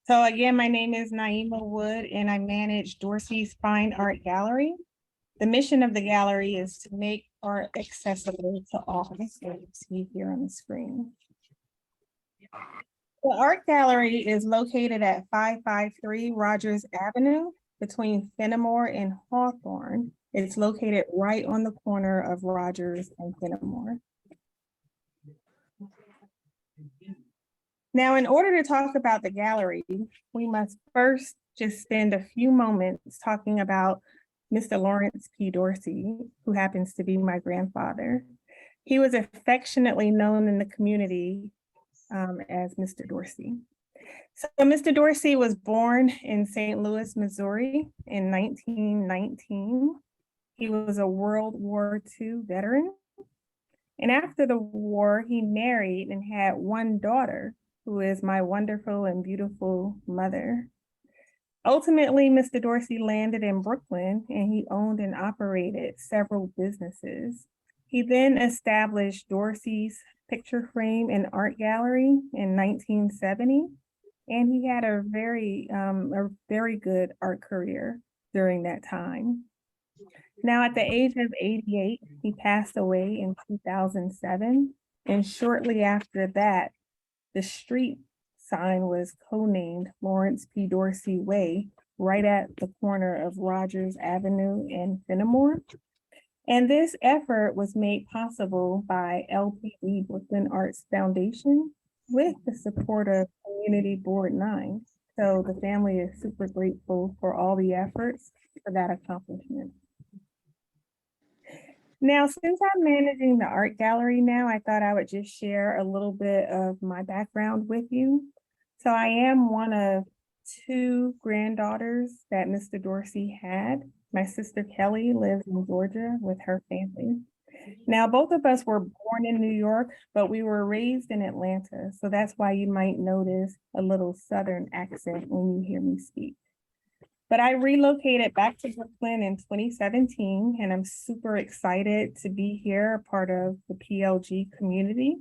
So again, my name is Naima Wood and I manage Dorsey's Fine Art Gallery. The mission of the gallery is to make art accessible to all. So you see here on the screen. The art gallery is located at 553 Rogers Avenue between Fenimore and Hawthorne. It's located right on the corner of Rogers and Fenimore. Now, in order to talk about the gallery, we must first just spend a few moments talking about Mr. Lawrence P. Dorsey, who happens to be my grandfather. He was affectionately known in the community as Mr. Dorsey. So Mr. Dorsey was born in St. Louis, Missouri in 1919. He was a World War II veteran. And after the war, he married and had one daughter, who is my wonderful and beautiful mother. Ultimately, Mr. Dorsey landed in Brooklyn and he owned and operated several businesses. He then established Dorsey's Picture Frame and Art Gallery in 1970, and he had a very good art career during that time. Now, at the age of 88, he passed away in 2007, and shortly after that, the street sign was codenamed Lawrence P. Dorsey Way, right at the corner of Rogers Avenue and Fenimore. And this effort was made possible by LPD Brooklyn Arts Foundation with the support of Community Board 9. So the family is super grateful for all the efforts for that accomplishment. Now, since I'm managing the art gallery now, I thought I would just share a little bit of my background with you. So I am one of 2 granddaughters that Mr. Dorsey had. My sister Kelly lives in Georgia with her family. Now, both of us were born in New York, but we were raised in Atlanta. So that's why you might notice a little Southern accent when you hear me speak. But I relocated back to Brooklyn in 2017, and I'm super excited to be here, a part of the PLG community.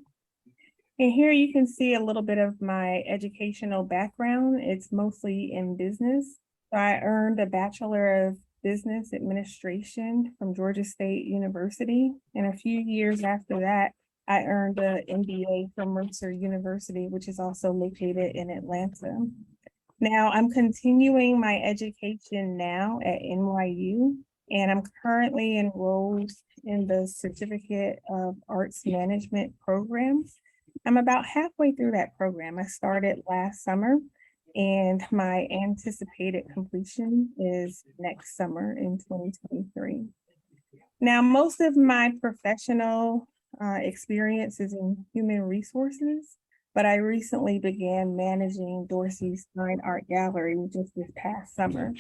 And here you can see a little bit of my educational background. It's mostly in business. So I earned a Bachelor of Business Administration from Georgia State University. And a few years after that, I earned an MBA from Mercer University, which is also located in Atlanta. Now I'm continuing my education now at NYU, and I'm currently enrolled in the Certificate of Arts Management program. I'm about halfway through that program. I started last summer, and my anticipated completion is next summer in 2023. Now, most of my professional experience is in human resources, but I recently began managing Dorsey's Fine Art Gallery just this past summer.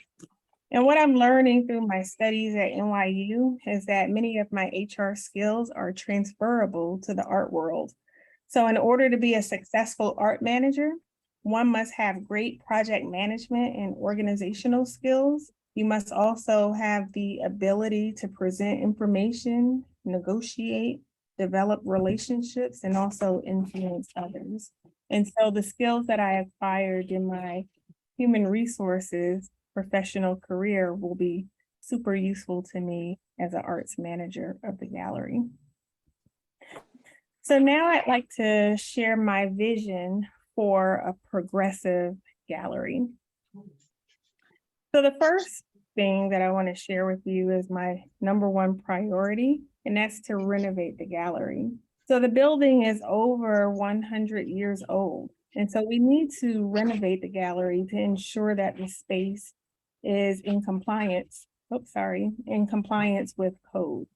And what I'm learning through my studies at NYU is that many of my HR skills are transferable to the art world. So in order to be a successful art manager, one must have great project management and organizational skills. You must also have the ability to present information, negotiate, develop relationships, and also influence others. And so the skills that I acquired in my human resources professional career will be super useful to me as an arts manager of the gallery. So now I'd like to share my vision for a progressive gallery. So the first thing that I want to share with you is my #1 priority, and that's to renovate the gallery. So the building is over 100 years old. And so we need to renovate the gallery to ensure that the space is in compliance, in compliance with code.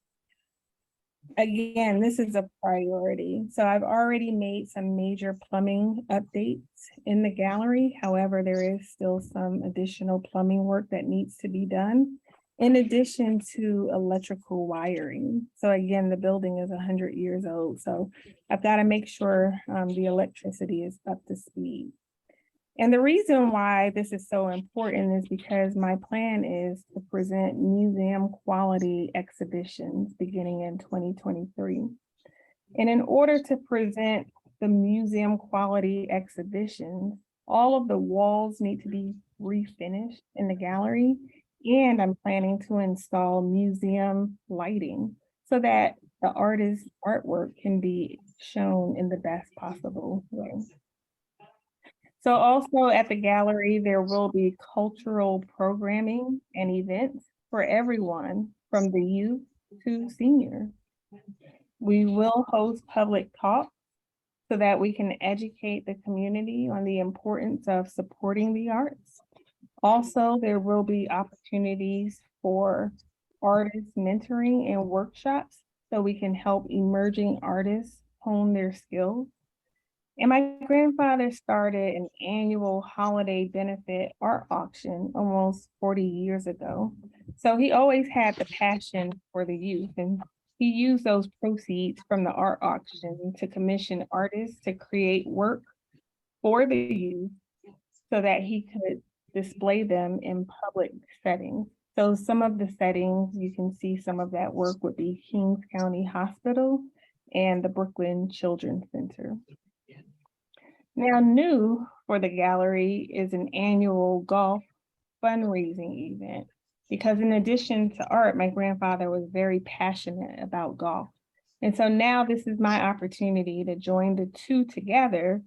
Again, this is a priority. So I've already made some major plumbing updates in the gallery. However, there is still some additional plumbing work that needs to be done, in addition to electrical wiring. So again, the building is 100 years old. So I've got to make sure the electricity is up to speed. And the reason why this is so important is because my plan is to present museum quality exhibitions beginning in 2023. And in order to present the museum quality exhibitions, all of the walls need to be refinished in the gallery. And I'm planning to install museum lighting so that the artist's artwork can be shown in the best possible way. So also at the gallery, there will be cultural programming and events for everyone from the youth to senior. We will host public talks so that we can educate the community on the importance of supporting the arts. Also, there will be opportunities for artist mentoring and workshops so we can help emerging artists hone their skills. And my grandfather started an annual holiday benefit art auction almost 40 years ago. So he always had the passion for the youth, and he used those proceeds from the art auction to commission artists to create work for the youth so that he could display them in public settings. So some of the settings, you can see some of that work would be Kings County Hospital and the Brooklyn Children's Center. Now, new for the gallery is an annual golf fundraising event, because in addition to art, my grandfather was very passionate about golf. And so now this is my opportunity to join the two together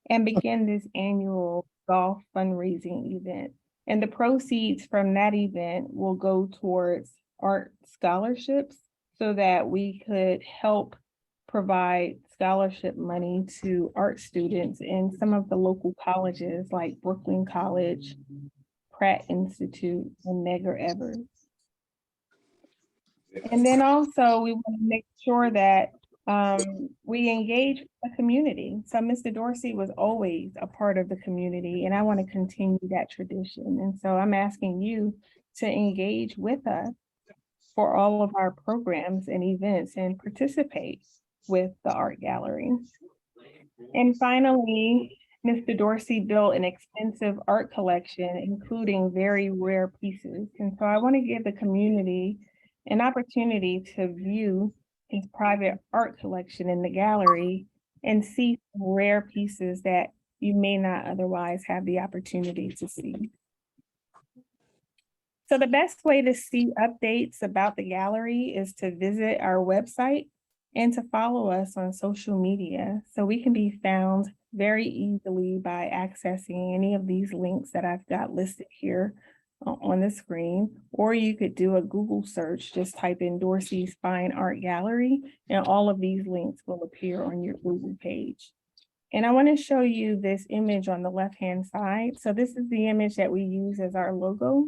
and begin this annual golf fundraising event. And the proceeds from that event will go towards art scholarships so that we could help provide scholarship money to art students in some of the local colleges like Brooklyn College, Pratt Institute, and Medgar Evers. And then also we want to make sure that we engage the community. So Mr. Dorsey was always a part of the community, and I want to continue that tradition. And so I'm asking you to engage with us for all of our programs and events and participate with the art gallery. And finally, Mr. Dorsey built an extensive art collection, including very rare pieces. And so I want to give the community an opportunity to view his private art collection in the gallery and see rare pieces that you may not otherwise have the opportunity to see. So the best way to see updates about the gallery is to visit our website and to follow us on social media so we can be found very easily by accessing any of these links that I've got listed here on the screen, or you could do a Google search, just type in Dorsey's Fine Art Gallery, and all of these links will appear on your Google page. And I want to show you this image on the left-hand side. So this is the image that we use as our logo.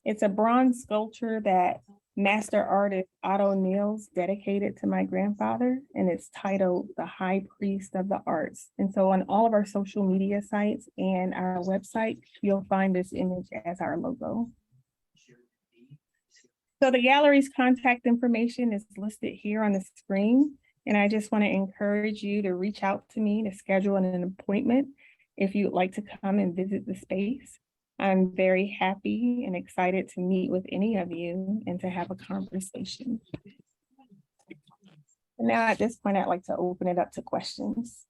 It's a bronze sculpture that master artist Otto Niels dedicated to my grandfather, and it's titled The High Priest of the Arts. And so on all of our social media sites and our website, you'll find this image as our logo. So the gallery's contact information is listed here on the screen, and I just want to encourage you to reach out to me to schedule an appointment if you'd like to come and visit the space. I'm very happy and excited to meet with any of you and to have a conversation. And now at this point, I'd like to open it up to questions.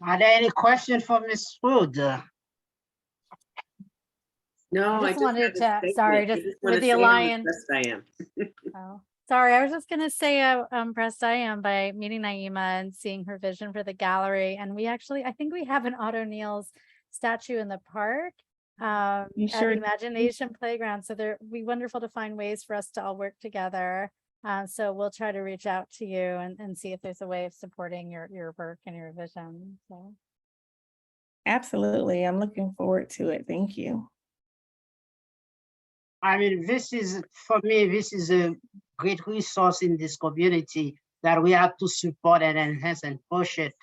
Are there any questions for Ms. Wood? No, I just wanted to, sorry, just with the Alliance. I am. Oh, sorry, I was just gonna say how impressed I am by meeting Naima and seeing her vision for the gallery. And we actually, I think we have an Otto Niels statue in the park. You at sure Imagination Playground. So there be wonderful to find ways for us to all work together. So we'll try to reach out to you and see if there's a way of supporting your work and your vision. So. Absolutely. I'm looking forward to it. Thank you. I mean, this is, for me, this is a great resource in this community that we have to support and enhance and push it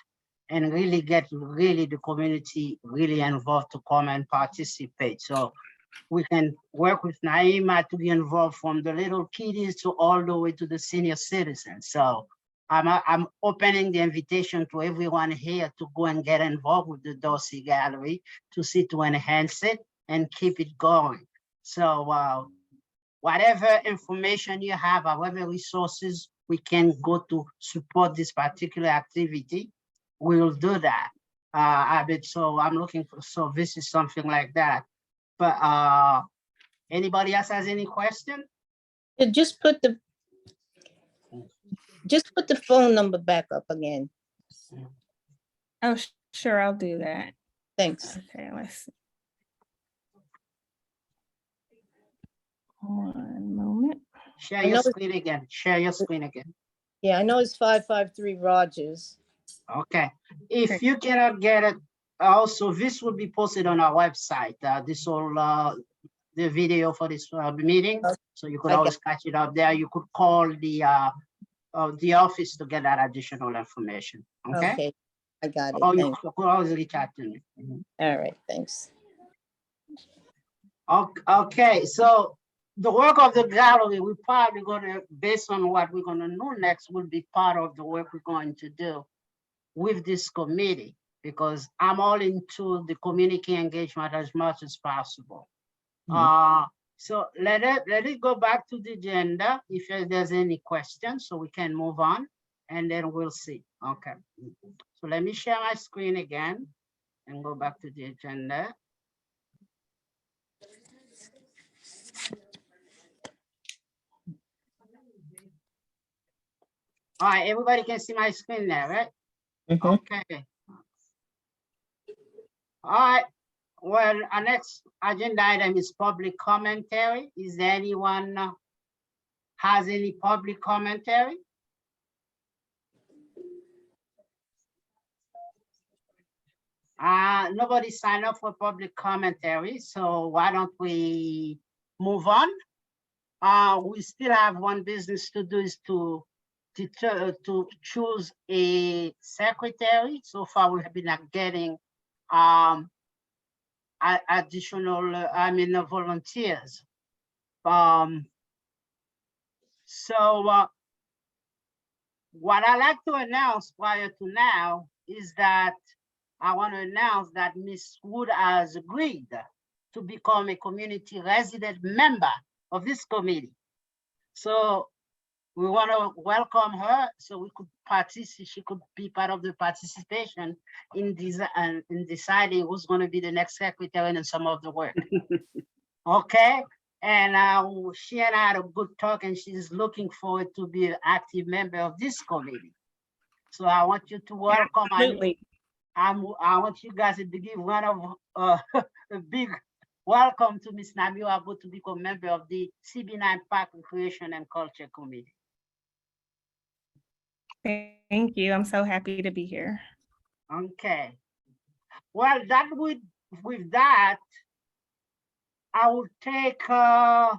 and really get really the community really involved to come and participate. So we can work with Naima to be involved from the little kiddies to all the way to the senior citizens. So I'm opening the invitation to everyone here to go and get involved with the Dorsey Gallery to see to enhance it and keep it going. So whatever information you have, however resources we can go to support this particular activity, we will do that. So I'm looking for, so this is something like that. But anybody else has any question? Yeah, just put the phone number back up again. Oh, sure, I'll do that. Thanks. Okay, let's see. One moment. Share your screen again. Share your screen again. Yeah, I know it's 553 Rogers. Okay. If you cannot get it, also this will be posted on our website. This will the video for this meeting, so you could always catch it up there. You could call the office to get that additional information. Okay. Okay, I got it. Or you Thanks. could always reach out to me. All right, thanks. Okay, so the work of the gallery, we're probably going to, based on what we're going to do next, will be part of the work we're going to do with this committee, because I'm all into the community engagement as much as possible. So let it go back to the agenda if there's any questions, so we can move on and then we'll see. Okay. So let me share my screen again and go back to the agenda. All right, everybody can see my screen there, right? Okay. All right. Well, our next agenda item is public commentary. Is there anyone has any public commentary? Nobody signed up for public commentary, so why don't we move on? We still have one business to do, is to choose a secretary. So far, we have been getting additional, volunteers. So what I like to announce prior to now is that I want to announce that Ms. Wood has agreed to become a community resident member of this committee. So we want to welcome her so we could participate, she could be part of the participation in deciding who's going to be the next secretary and some of the work. Okay. And she and I had a good talk, and she's looking forward to be an active member of this committee. So I want you to welcome. Absolutely. I want you guys to give one of a big welcome to Ms. Nami Abu to become a member of the CB9 Park Recreation and Culture Committee. Thank you. I'm so happy to be here. Okay. Well, with that, I will take a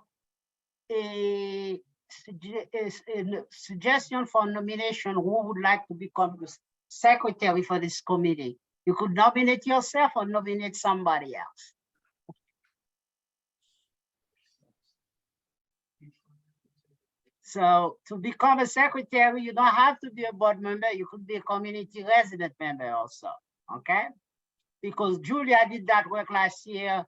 suggestion for nomination. Who would like to become the secretary for this committee? You could nominate yourself or nominate somebody else. So to become a secretary, you don't have to be a board member. You could be a community resident member also, okay? Because Julia did that work last year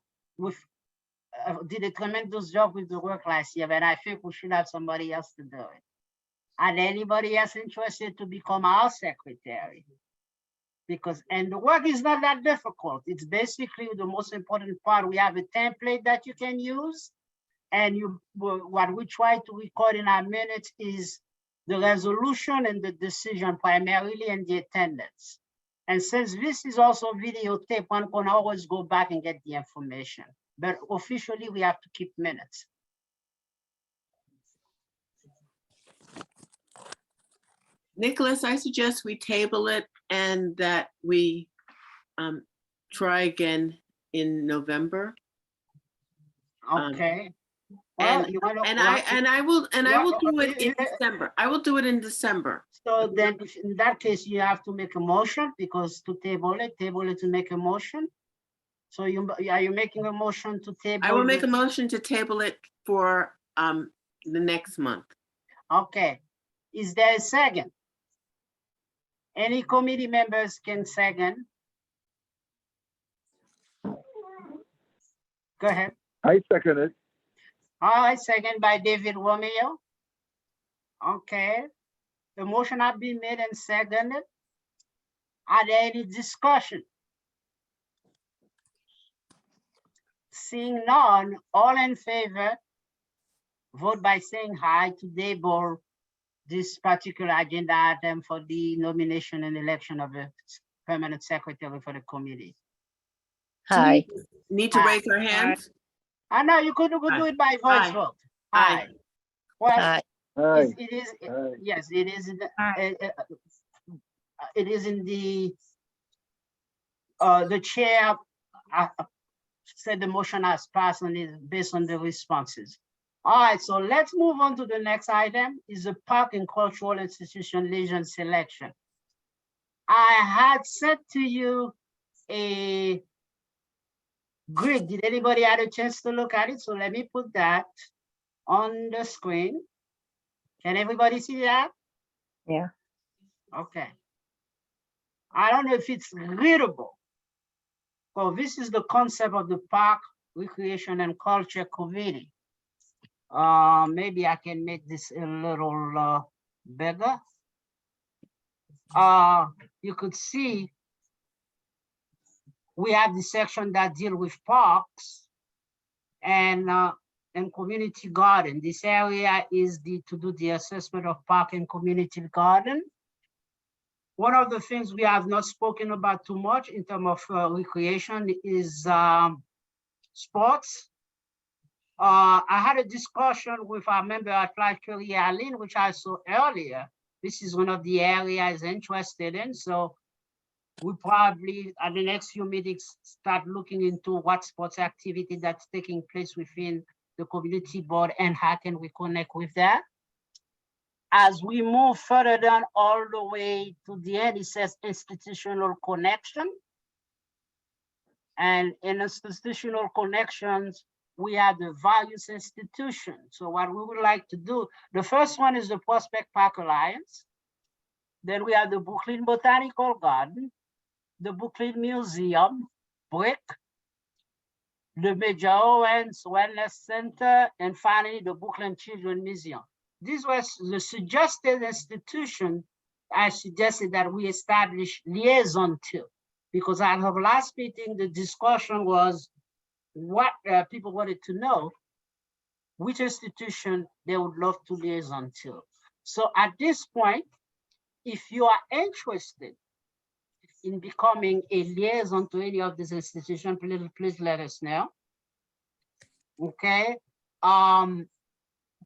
did a tremendous job with the work last year, but I think we should have somebody else to do it. And anybody else interested to become our secretary? And the work is not that difficult. It's basically the most important part. We have a template that you can use. And what we try to record in our minutes is the resolution and the decision primarily, and the attendance. And since this is also videotape, one can always go back and get the information. But officially, we have to keep minutes. Nicholas, I suggest we table it and that we try again in November. Okay. And you wanna- I will do it in yeah. December. I will do it in December. So then in that case, you have to make a motion because to table it to make a motion. So are you making a motion to table? I will make a the- motion to table it for the next month. Okay. Is there a second? Any committee members can second. Go ahead. I second it. All right, second by David Romeo. Okay. The motion has been made and seconded. Are there any discussion? Seeing none, all in favor, vote by saying aye to table this particular agenda item for the nomination and election of a permanent secretary for the committee. Hi. Need to raise our hands? I know you could do it by voice Aye. vote. Aye. Aye. Well, Hi. Aye. it is, Aye. yes, it is, it is in the chair said the motion has passed and is based on the responses. All right, so let's move on to the next item is the Park and Cultural Institution Legion selection. I had sent to you a grid. Did anybody have a chance to look at it? So let me put that on the screen. Can everybody see that? Yeah. Okay. I don't know if it's readable. So this is the concept of the Park, Recreation and Culture Committee. Maybe I can make this a little bigger. You could see we have the section that deal with parks and community garden. This area is to do the assessment of park and community garden. One of the things we have not spoken about too much in terms of recreation is sports. I had a discussion with our member at Life Career, Aline, which I saw earlier. This is one of the areas interested in. So we probably at the next few meetings start looking into what sports activity that's taking place within the community board and how can we connect with that. As we move further down all the way to the end, it says institutional connection. And in institutional connections, we have the values institution. So what we would like to do, the first one is the Prospect Park Alliance. Then we have the Brooklyn Botanical Garden, the Brooklyn Museum, BRIC, the Major Owens Wellness Center, and finally the Brooklyn Children's Museum. This was the suggested institution. I suggested that we establish liaison to, because at our last meeting, the discussion was what people wanted to know, which institution they would love to liaison to. So at this point, if you are interested in becoming a liaison to any of these institutions, please let us know. Okay.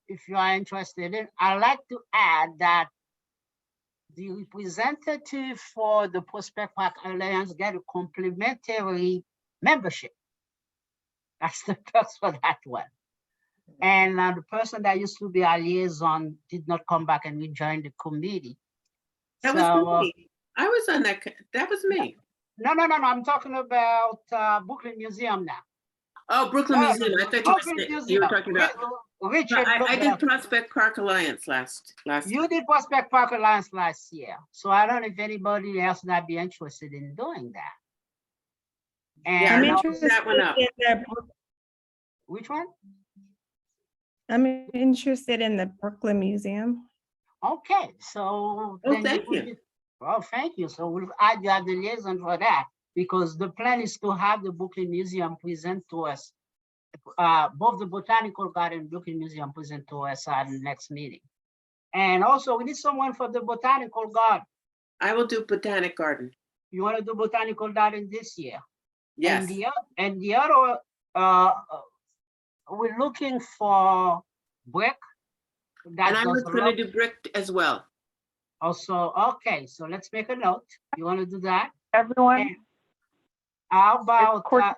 If you are interested in, I'd like to add that the representative for the Prospect Park Alliance get a complimentary membership. That's the first for that one. And the person that used to be our liaison did not come back and rejoin the committee. That was me. I was on that. That was me. No. I'm talking about Brooklyn Museum now. Oh, Brooklyn Museum. I thought you were talking about. Richard, I did Prospect Park Alliance last. You did Prospect Park Alliance last year. So I don't know if anybody else might be interested in doing that. And Yeah, I'm I'll interested pick that one up. in the which one? I'm interested in the Brooklyn Museum. Okay, so then thank you. Well, thank you. So we'll add you as the liaison for that, because the plan is to have the Brooklyn Museum present to us, both the Botanical Garden and Brooklyn Museum present to us at the next meeting. And also we need someone for the Botanical Garden. I will do Botanic Garden. You want to do Botanical Garden this year? Yes. And the other, we're looking for brick. And I was gonna do brick as well. Also, okay, so let's make a note. You want to do that? Everyone, And how about, court-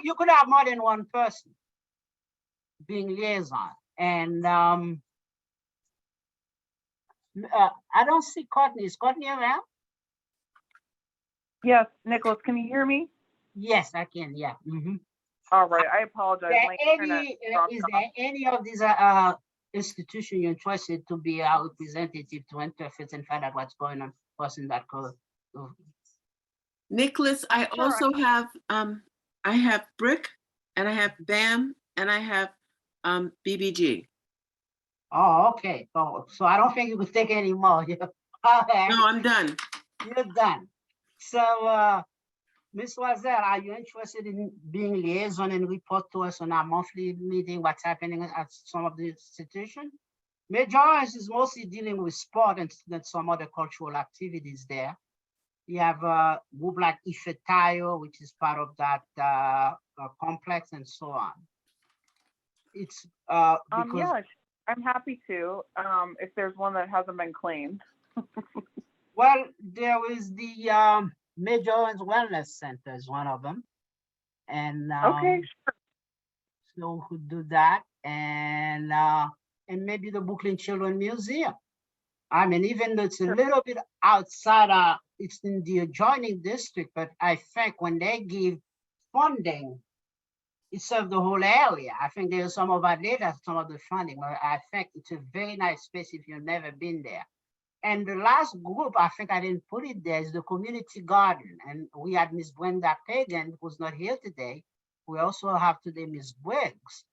you could have more than one person being liaison. And I don't see Courtney. Is Courtney around? yes, Nicholas, can you hear me? Yes, I can, yeah. All right, I apologize. My internet dropped Is off. there any of these institutions you're interested to be our representative to interface and find out what's going on, person that could? Nicholas, I also have, I have brick and I have BAM and I have BBG. Oh, okay. So I don't think you could take any more. Okay. No, I'm done. You're done. So, Ms. Wazell, are you interested in being liaison and report to us on our monthly meeting, what's happening at some of the institutions? Major is mostly dealing with sport and some other cultural activities there. You have a group like Ifetayo, which is part of that complex and so on. It's because Yeah, I'm happy to, if there's one that hasn't been claimed. well, there is the Major Owens Wellness Center is one of them. And Okay, sure. so we could do that. And maybe the Brooklyn Children Museum. I mean, even though it's a little bit outside, it's in the adjoining district, but I think when they give funding, it serves the whole area. I think there's some of our data, some of the funding, but I think it's a very nice space if you've never been there. And the last group, I think I didn't put it there, is the Community Garden. And we had Miss Brenda Pagan, who's not here today. We also have today Miss Briggs.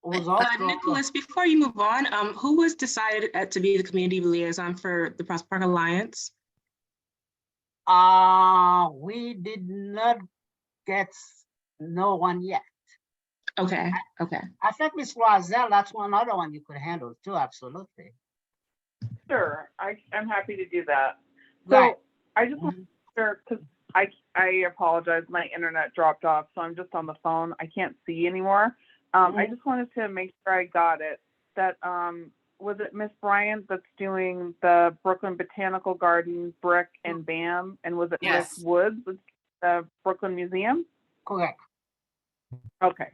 Nicholas, before you move on, who was decided to be the community liaison for the Prospect Park Alliance? We did not get no one yet. Okay, okay. I think Miss Loisel, that's one other one you could handle too, absolutely. Sure, I'm happy to do that. So Right. I just want to sure, because I apologize, my internet dropped off, so I'm just on the phone. I can't see anymore. I just wanted to make sure I got it. That was it Miss Bryant that's doing the Brooklyn Botanical Garden, brick and BAM, and was it Yes. Miss Woods with the Brooklyn Museum? Correct. Okay.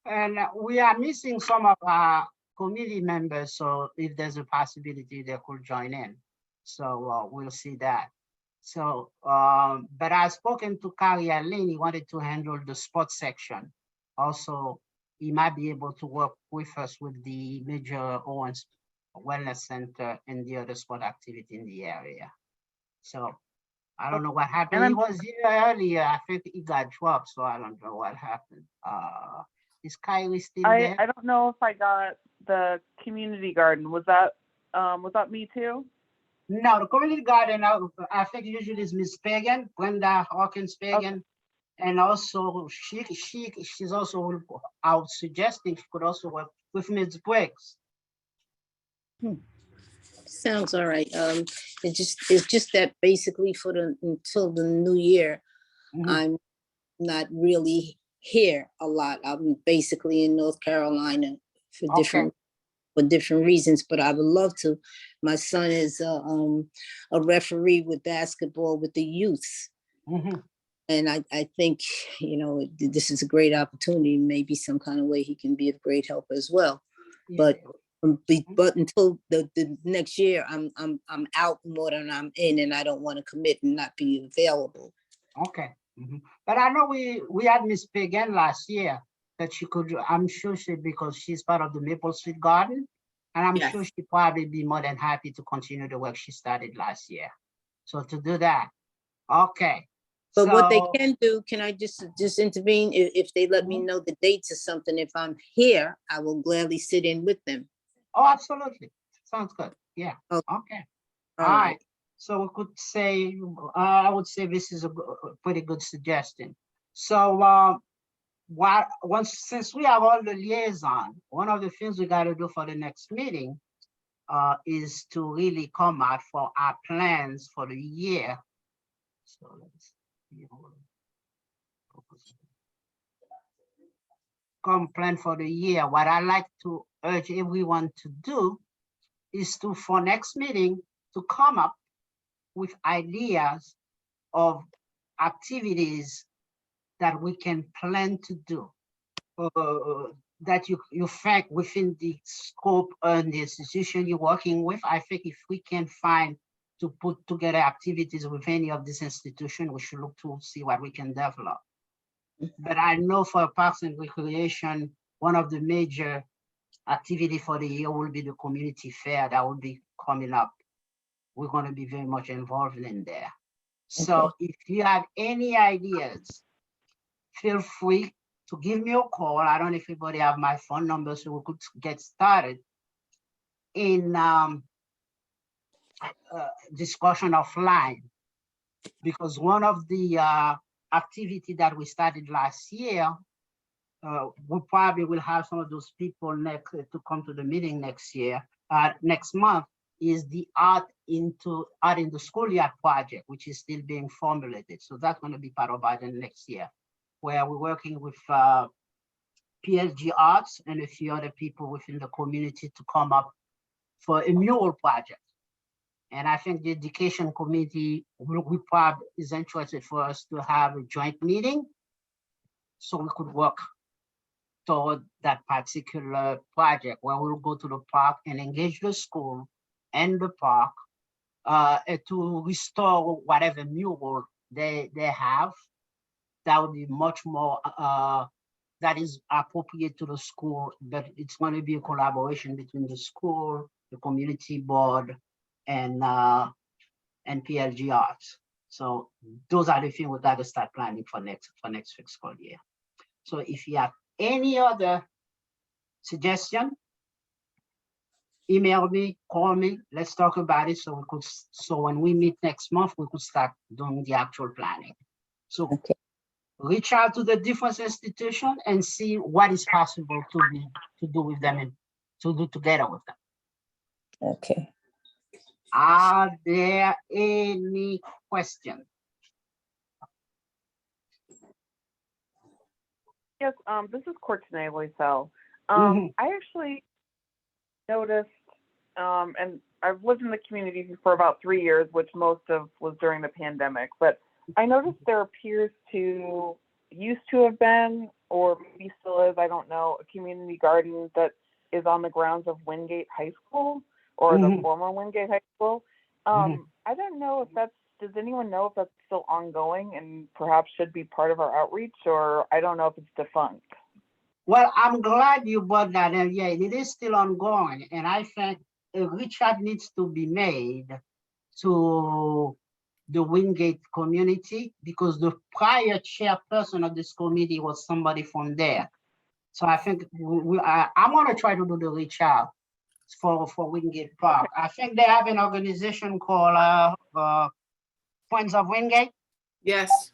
And we are missing some of our committee members, so if there's a possibility they could join in. So we'll see that. So, but I've spoken to Kari Allen, he wanted to handle the sports section. Also, he might be able to work with us with the Major Owens Wellness Center and the other sport activity in the area. So I don't know what happened. He was here earlier. I think he got dropped, so I don't know what happened. Is Kylie still there? I don't know if I got the community garden. Was that me too? No, the community garden, I think usually is Miss Pagan, Brenda Hawkins Pagan. Okay. And also she's also out suggesting she could also work with Ms. Briggs. Sounds all right. It's just that basically until the new year, I'm not really here a lot. I'm basically in North Carolina for different reasons, but I would love to. My son is a referee with basketball with the youth. And I think, this is a great opportunity. Maybe some kind of way he can be of great help as well. Yeah. But until the next year, I'm out more than I'm in, and I don't want to commit and not be available. Okay. But I know we had Miss Pagan last year that she could, I'm sure because she's part of the Maple Street Garden, and I'm sure she'd probably be more than happy to continue the work she started last year. So to do that, okay. But what they can do, can I just intervene? If they let me know the dates or something, if I'm here, I will gladly sit in with them. Oh, absolutely. Sounds good. Yeah. Okay. All right. So we could say, I would say this is a pretty good suggestion. So since we have all the liaison, one of the things we got to do for the next meeting is to really come out for our plans for the year. So let's see. Come plan for the year. What I like to urge everyone to do is to, for next meeting, to come up with ideas of activities that we can plan to do, that you think within the scope and the institution you're working with. I think if we can find to put together activities with any of this institution, we should look to see what we can develop. But I know for Parks and Recreation, one of the major activity for the year will be the community fair that will be coming up. We're going to be very much involved in there. So if you have any ideas, feel free to give me a call. I don't know if everybody have my phone number, so we could get started in discussion offline. Because one of the activity that we started last year, we probably will have some of those people next to come to the meeting next year, next month, is the art in the schoolyard project, which is still being formulated. So that's going to be part of it next year, where we're working with PLG Arts and a few other people within the community to come up for a mural project. And I think the education committee is interested for us to have a joint meeting so we could work toward that particular project, where we'll go to the park and engage the school and the park to restore whatever mural they have. That would be much more, that is appropriate to the school, but it's going to be a collaboration between the school, the community board, and PLG Arts. So those are the things we got to start planning for next fiscal year. So if you have any other suggestion, email me, call me, let's talk about it so when we meet next month, we could start doing the actual planning. So reach out to the different institutions and see what is possible to do with them and to do together with them. Okay. Are there any questions? Yes, this is Courtney Loisel. Mhm. I actually noticed, and I've lived in the community for about 3 years, which most of was during the pandemic, but I noticed there used to have been, or maybe still is, I don't know, a community garden that is on the grounds of Wingate High School, or the former Wingate High School. I don't know if does anyone know if that's still ongoing and perhaps should be part of our outreach, or I don't know if it's defunct. Well, I'm glad you brought that in. Yeah, it is still ongoing. And I think a reach out needs to be made to the Wingate community, because the prior chairperson of this committee was somebody from there. So I think I'm going to try to do the reach out for Wingate Park. I think they have an organization called Friends of Wingate. Yes.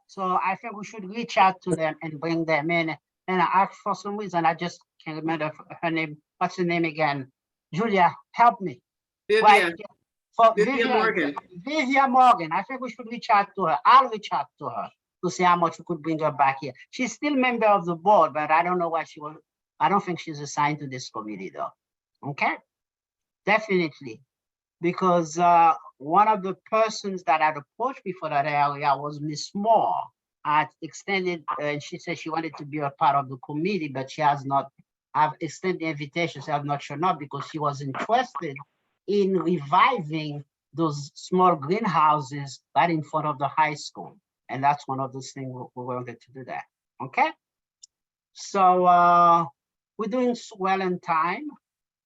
So I think we should reach out to them and bring them in. And I asked for some reason, I just can't remember her name. What's her name again? Julia, help me. Vivian. Right? For Vivian Morgan. Vivian Morgan. I think we should reach out to her. I'll reach out to her to see how much we could bring her back here. She's still member of the board, but I don't know why she was. I don't think she's assigned to this committee though. Okay, definitely. Because one of the persons that had approached me for that area was Miss Moore. I extended, and she said she wanted to be a part of the committee, but she has not. I've extended the invitation, so I'm not sure not, because she was interested in reviving those small greenhouses right in front of the high school. And that's one of those things we wanted to do that. Okay. So we're doing well in time.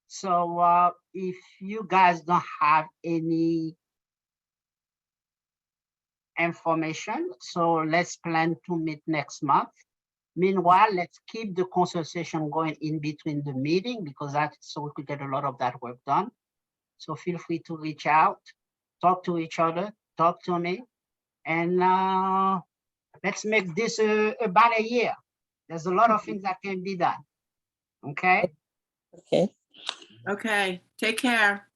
So if you guys don't have any information, so let's plan to meet next month. Meanwhile, let's keep the conversation going in between the meeting, because that's so we could get a lot of that work done. So feel free to reach out, talk to each other, talk to me, and let's make this about a year. There's a lot of things that can be done. Okay. Okay. Okay, take care.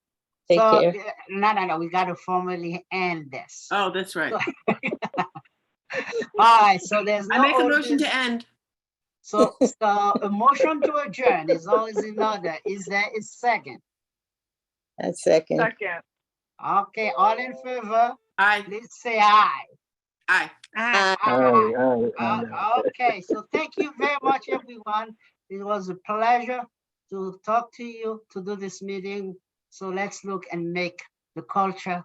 Take So, care. no, we gotta formally end this. Oh, that's right. All right, so there's I no. make a old motion business. to end. So a motion to adjourn is always in order. Is there a second? A second. Second. Okay, all in favor, Aye, please say aye. aye. Ah, Okay, so thank you very much, everyone. It was a pleasure to talk to you, to do this meeting. So let's look and make the culture,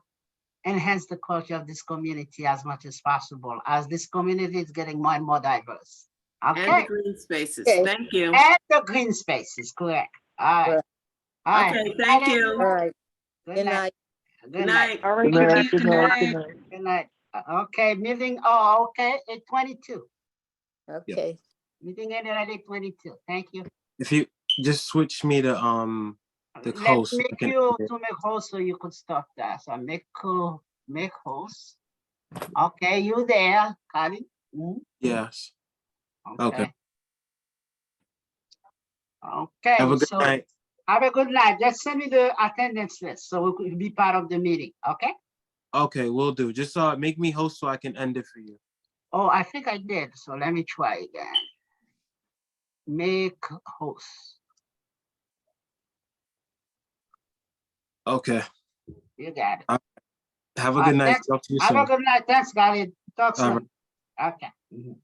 enhance the culture of this community as much as possible, as this community is getting more and more diverse. And the Okay, green spaces. Okay. Thank you. and the green spaces, correct. All right. Right. All right. Okay, Good thank night, you. All everyone. right. Good night. Good night. All right. Good night, guys. good night, good night. Good night. Okay, meeting, okay, 8:22. Okay. Meeting ended at 8:22. Thank you. If you just switch me to the Let's host. make you to make host so you could stop that. So make host. Okay, you there, Kali? Yes. Okay. Okay, Have a good so night. have a good night. Just send me the attendance list so we could be part of the meeting, okay? Okay, we'll do. Just make me host so I can end it for you. Oh, I think I did. So let me try again. Make host. Okay. You got it. Have a good night. Thanks. Talk to you Have a soon. good night. Thanks, Kali. Talk All soon. Okay. Mhm.